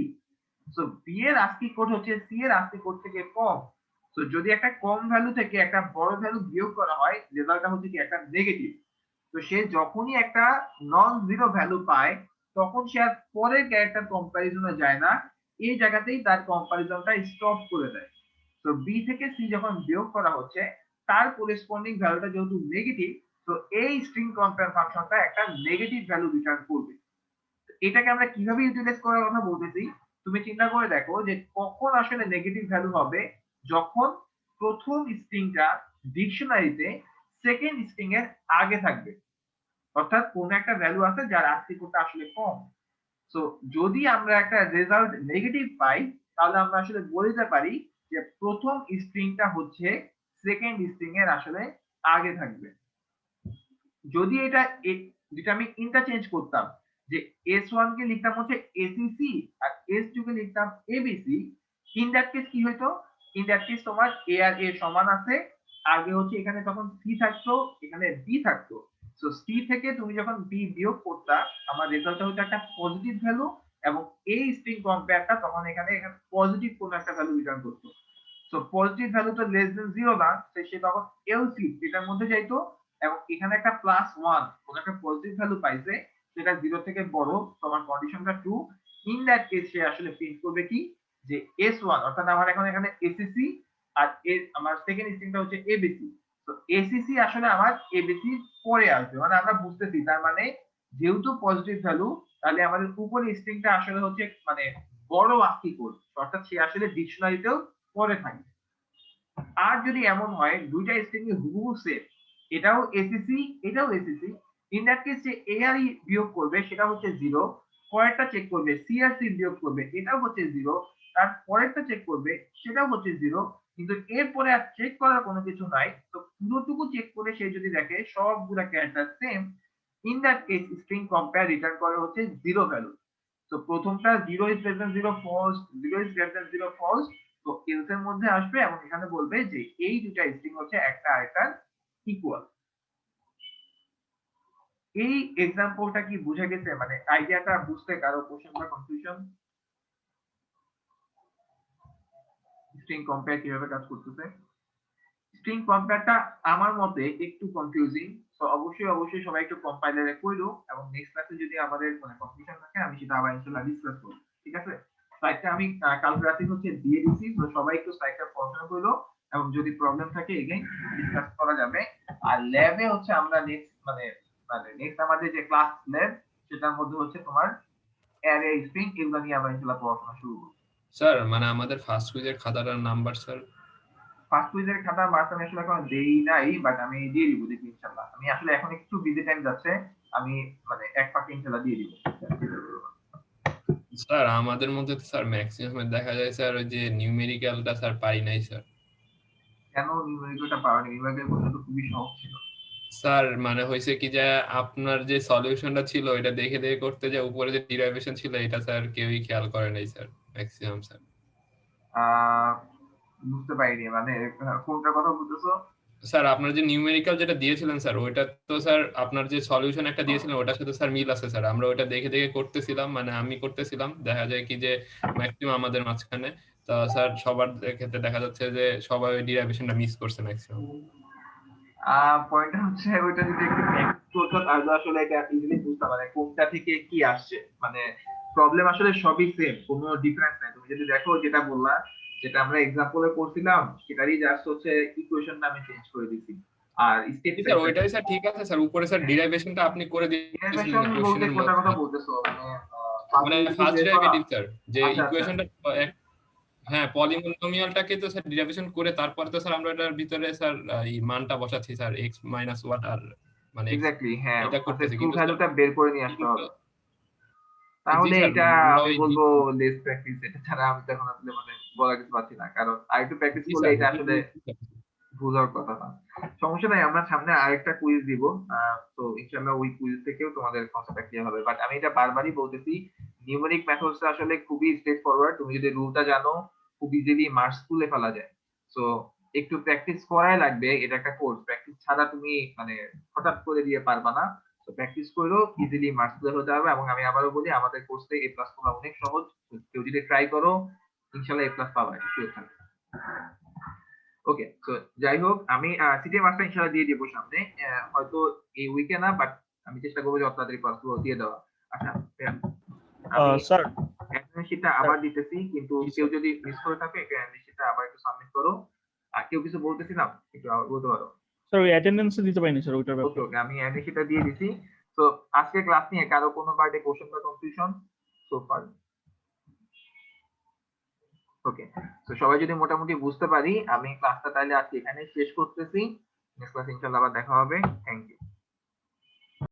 সো বি এর আস্কি কোড হচ্ছে সি এর আস্কি কোড থেকে কম। তো যদি একটা কম ভ্যালু থেকে একটা বড় ভ্যালু বিয়োগ করা হয় রেজাল্টটা হচ্ছে কি একটা নেগেটিভ। তো সে যখনই একটা নন জিরো ভ্যালু পায় তখন সে আর পরের ক্যারেক্টার কম্পারিজনে যায় না, এই জায়গাতেই তার কম্পারিজনটা স্টপ করে দেয়। তো বি থেকে সি যখন বিয়োগ করা হচ্ছে তার করেসপন্ডিং ভ্যালুটা যেহেতু নেগেটিভ, তো এই স্ট্রিং কম্পেয়ার ফাংশনটা একটা নেগেটিভ ভ্যালু রিটার্ন করবে। এটাকে আমরা কিভাবে ইউটিলাইজ করার কথা বলতেছি, তুমি চিন্তা করে দেখো যে কখন আসলে নেগেটিভ ভ্যালু হবে, যখন প্রথম স্ট্রিংটা ডিকশনারিতে সেকেন্ড স্ট্রিং এর আগে থাকবে, অর্থাৎ কোন একটা ভ্যালু আছে যার আস্কি কোডটা আসলে কম। সো যদি আমরা একটা রেজাল্ট নেগেটিভ পাই তাহলে আমরা আসলে বলতে পারি যে প্রথম স্ট্রিংটা হচ্ছে সেকেন্ড স্ট্রিং এর আসলে আগে থাকবে। যদি এটা যেটা আমি ইন্টারচেঞ্জ করতাম, যে s1 কে লিখতাম হচ্ছে acc আর s2 কে লিখতাম abc, ইন দ্যাট কেস কি হইতো, ইন দ্যাট কেস তোমার a আর a সমান আছে, আগে হচ্ছে এখানে তখন c থাকতো এখানে b থাকতো। সো c থেকে তুমি যখন b বিয়োগ করতা আমার রেজাল্টটা হচ্ছে একটা পজিটিভ ভ্যালু, এবং এই স্ট্রিং কম্পেয়ারটা তখন এখানে পজিটিভ কোন একটা ভ্যালু রিটার্ন করতো। সো পজিটিভ ভ্যালু তো লেস দেন 0 না, সে তখন এলসি এটার মধ্যে যাইতো, এবং এখানে একটা +1 কোন একটা পজিটিভ ভ্যালু পাইছে সেটা 0 থেকে বড়, তোমার কন্ডিশনটা ট্রু। ইন দ্যাট কেস সে আসলে প্রিন্ট করবে কি, যে s1 অর্থাৎ আমার এখন এখানে acc আর আমার সেকেন্ড স্ট্রিংটা হচ্ছে abc। তো acc আসলে আমার abc পরে আসবে, মানে আমরা বুঝতেছি তার মানে যেহেতু পজিটিভ ভ্যালু তাহলে আমাদের উপরের স্ট্রিংটা আসলে হচ্ছে মানে বড় আস্কি কোড, অর্থাৎ সে আসলে ডিকশনারিতেও পরে থাকে। আর যদি এমন হয় দুইটা স্ট্রিং হুবহু সেম, এটাও এসিসি এটাও এসিসি, ইন দ্যাট কেস যে এ আর ই বিয়োগ করবে সেটা হচ্ছে 0, পরেরটা চেক করবে সি আর সি বিয়োগ করবে এটাও হচ্ছে 0, তার পরেরটা চেক করবে সেটাও হচ্ছে 0, কিন্তু এরপরে আর চেক করার কোনো কিছু নাই। তো পুরোটুকু চেক করে সে যদি দেখে সবগুলা character same, in that case string compare return করে হচ্ছে জিরো ভ্যালু। তো প্রথমটা 0 is greater than 0 false, 0 is greater than 0 false, তো else এর মধ্যে আসবে এবং এখানে বলবে যে এই দুটা স্ট্রিং হচ্ছে একটা আরেকটার ইকুয়াল। এই এক্সাম্পলটা কি বুঝে গেছে, মানে আইডিয়াটা বুঝতে কারো কোশ্চেন বা কনফিউশন? স্ট্রিং কম্পেয়ার কিভাবে কাজ করতেছে? স্ট্রিং কম্পেয়ারটা আমার মতে একটু কনফিউজিং, তো অবশ্যই সবাই একটু কম্পাইলারে কইরো এবং নেক্সট ক্লাসে যদি আমাদের কোনো কনফিউশন থাকে আমি সেটা আবার ইনশাআল্লাহ ডিসকাস করব, ঠিক আছে? সাইটটা আমি কালকে রাতে হচ্ছে দিয়ে দিছি, তো সবাই একটু সাইটটা পড়াশোনা করো এবং যদি প্রবলেম থাকে এগেইন ডিসকাস করা যাবে। আর ল্যাবে হচ্ছে আমরা নেক্সট আমাদের যে ক্লাস ল্যাব, সেটার মধ্যে হচ্ছে তোমার অ্যারে স্ট্রিং এগুলো নিয়ে আমরা ইনশাআল্লাহ পড়াশোনা শুরু করব। স্যার মানে আমাদের ফার্স্ট কুইজের খাতাটার নাম্বার স্যার? ফার্স্ট কুইজের খাতার মার্কস আমি আসলে এখন দেই নাই, বাট আমি দিয়ে দিব দেখি ইনশাআল্লাহ। আমি আসলে এখন একটু বিজি টাইম যাচ্ছে, আমি মানে এক ফাঁকে ইনশাআল্লাহ দিয়ে দিব। স্যার আমাদের মধ্যে তো স্যার ম্যাক্সিমাম দেখা যায় স্যার ওই যে নিউমেরিক্যালটা স্যার পারি নাই স্যার। কেন নিউমেরিক্যালটা পাওনি? নিউমেরিক্যাল কোশ্চেন তো খুবই সহজ ছিল। স্যার মানে হয়েছে কি যে আপনার যে সলিউশনটা ছিল এটা দেখে দেখে করতে যে উপরে যে ডিরাইভেশন ছিল এটা স্যার কেউই খেয়াল করে নাই স্যার, ম্যাক্সিমাম স্যার। বুঝতে পারিনি, মানে কোনটার কথা বলতেছো? স্যার আপনার যে নিউমেরিক্যাল যেটা দিয়েছিলেন স্যার ওইটা তো স্যার আপনার যে সলিউশন একটা দিয়েছিলেন ওটার সাথে স্যার মিল আছে স্যার, আমরা ওইটা দেখে দেখে করতেছিলাম, মানে আমি করতেছিলাম, দেখা যায় কি যে ম্যাক্সিমাম আমাদের মাঝখানে তো স্যার সবার ক্ষেত্রে দেখা যাচ্ছে যে সবাই ওই ডিরাইভেশনটা মিস করছে ম্যাক্সিমাম। পয়েন্টটা হচ্ছে ওইটা যদি একটু প্র্যাকটিস করতো তাহলে আসলে এটা ইজিলি বুঝতাম, মানে কোনটা থেকে কি আসছে। মানে প্রবলেম আসলে সবই সেম, কোনো ডিফারেন্স নাই। তুমি যদি দেখো যেটা বললা, যেটা আমরা এক্সাম্পলে করছিলাম, সেটারই জাস্ট হচ্ছে ইকুয়েশনটা আমি চেঞ্জ করে দিছি আর স্টেপ স্যার ওইটাই স্যার ঠিক আছে স্যার, উপরে স্যার ডিরাইভেশনটা আপনি করে দিয়েছিলেন ডেরিভেশন বলতে কোশ্চেনের কোনটা কথা মধ্যে, বলতেছো? মানে ফার্স্ট ডেরিভেটিভ স্যার যে আচ্ছা আচ্ছা, ইকুয়েশনটা হ্যাঁ পলিনোমিয়ালটাকে তো স্যার ডিরাইভেশন করে তারপর তো স্যার আমরা এটার ভিতরে স্যার এই মানটা বসাচ্ছি স্যার x-1 আর মানে x এক্স্যাক্টলি, হ্যাঁ, এটা অর্থাৎ করতেছি, ট্রু কিন্তু স্যার ভ্যালুটা বের করে নিয়ে আসতে হবে। জি তাহলে স্যার এটা আমরা আমি ওই বলবো লেস প্র্যাকটিস, এটা ছাড়া আমি তো এখন আসলে মানে বলার কিছু পাচ্ছি না, কারণ আরেকটু প্র্যাকটিস জি করলে স্যার এটা আসলে ভুলার কথা না। সমস্যা নাই, আমরা সামনে আরেকটা কুইজ দিব, তো ইনশাআল্লাহ ওই কুইজ থেকেও তোমাদের কনসেপ্টটা ক্লিয়ার হবে। বাট আমি এটা বারবারই বলতেছি, নিউমেরিক মেথডস আসলে খুবই স্ট্রেট ফরওয়ার্ড, তুমি যদি রুলটা জানো খুব ইজিলি মার্কস তুলে ফেলা যায়। সো একটু প্র্যাকটিস করাই লাগবে, এটা একটা কোর্স, প্র্যাকটিস ছাড়া তুমি মানে হঠাৎ করে দিয়ে পারবা না। তো প্র্যাকটিস করো, ইজিলি মার্কস তুলে হতে হবে। এবং আমি আবারও বলি, আমাদের কোর্সে এ প্লাস পাওয়া অনেক সহজ, কেউ যদি ট্রাই করো ইনশাআল্লাহ এ প্লাস পাবা, শিওর থাকবে। ওকে, তো যাই হোক, আমি সিটি মার্কসটা ইনশাআল্লাহ দিয়ে দিব সামনে, হয়তো এই উইকে না, বাট আমি চেষ্টা করবো যত তাড়াতাড়ি পসিবল দিয়ে দেওয়া। আচ্ছা, আমি স্যার অ্যাটেন্ডেন্স শিটটা আবার দিতেছি, কিন্তু জি, কেউ স্যার। যদি মিস করে থাকে অ্যাটেন্ডেন্স শিটটা আবার একটু সাবমিট করো। আর কেউ কিছু বলতেছিলাম, একটু আবার বলতে পারো? স্যার ওই অ্যাটেন্ডেন্স দিতে পারিনি স্যার ওইটার ওকে ব্যাপারে। ওকে, আমি অ্যাটেন্ডেন্স শিটটা দিয়ে দিছি। তো আজকে ক্লাস নিয়ে কারো কোনো পার্টে কোশ্চেন বা কনফিউশন সো ফার? ওকে, তো সবাই যদি মোটামুটি বুঝতে পারি, আমি ক্লাসটা তাহলে আজকে এখানে শেষ করতেছি। নেক্সট ক্লাসে ইনশাআল্লাহ আবার দেখা হবে। Thank you.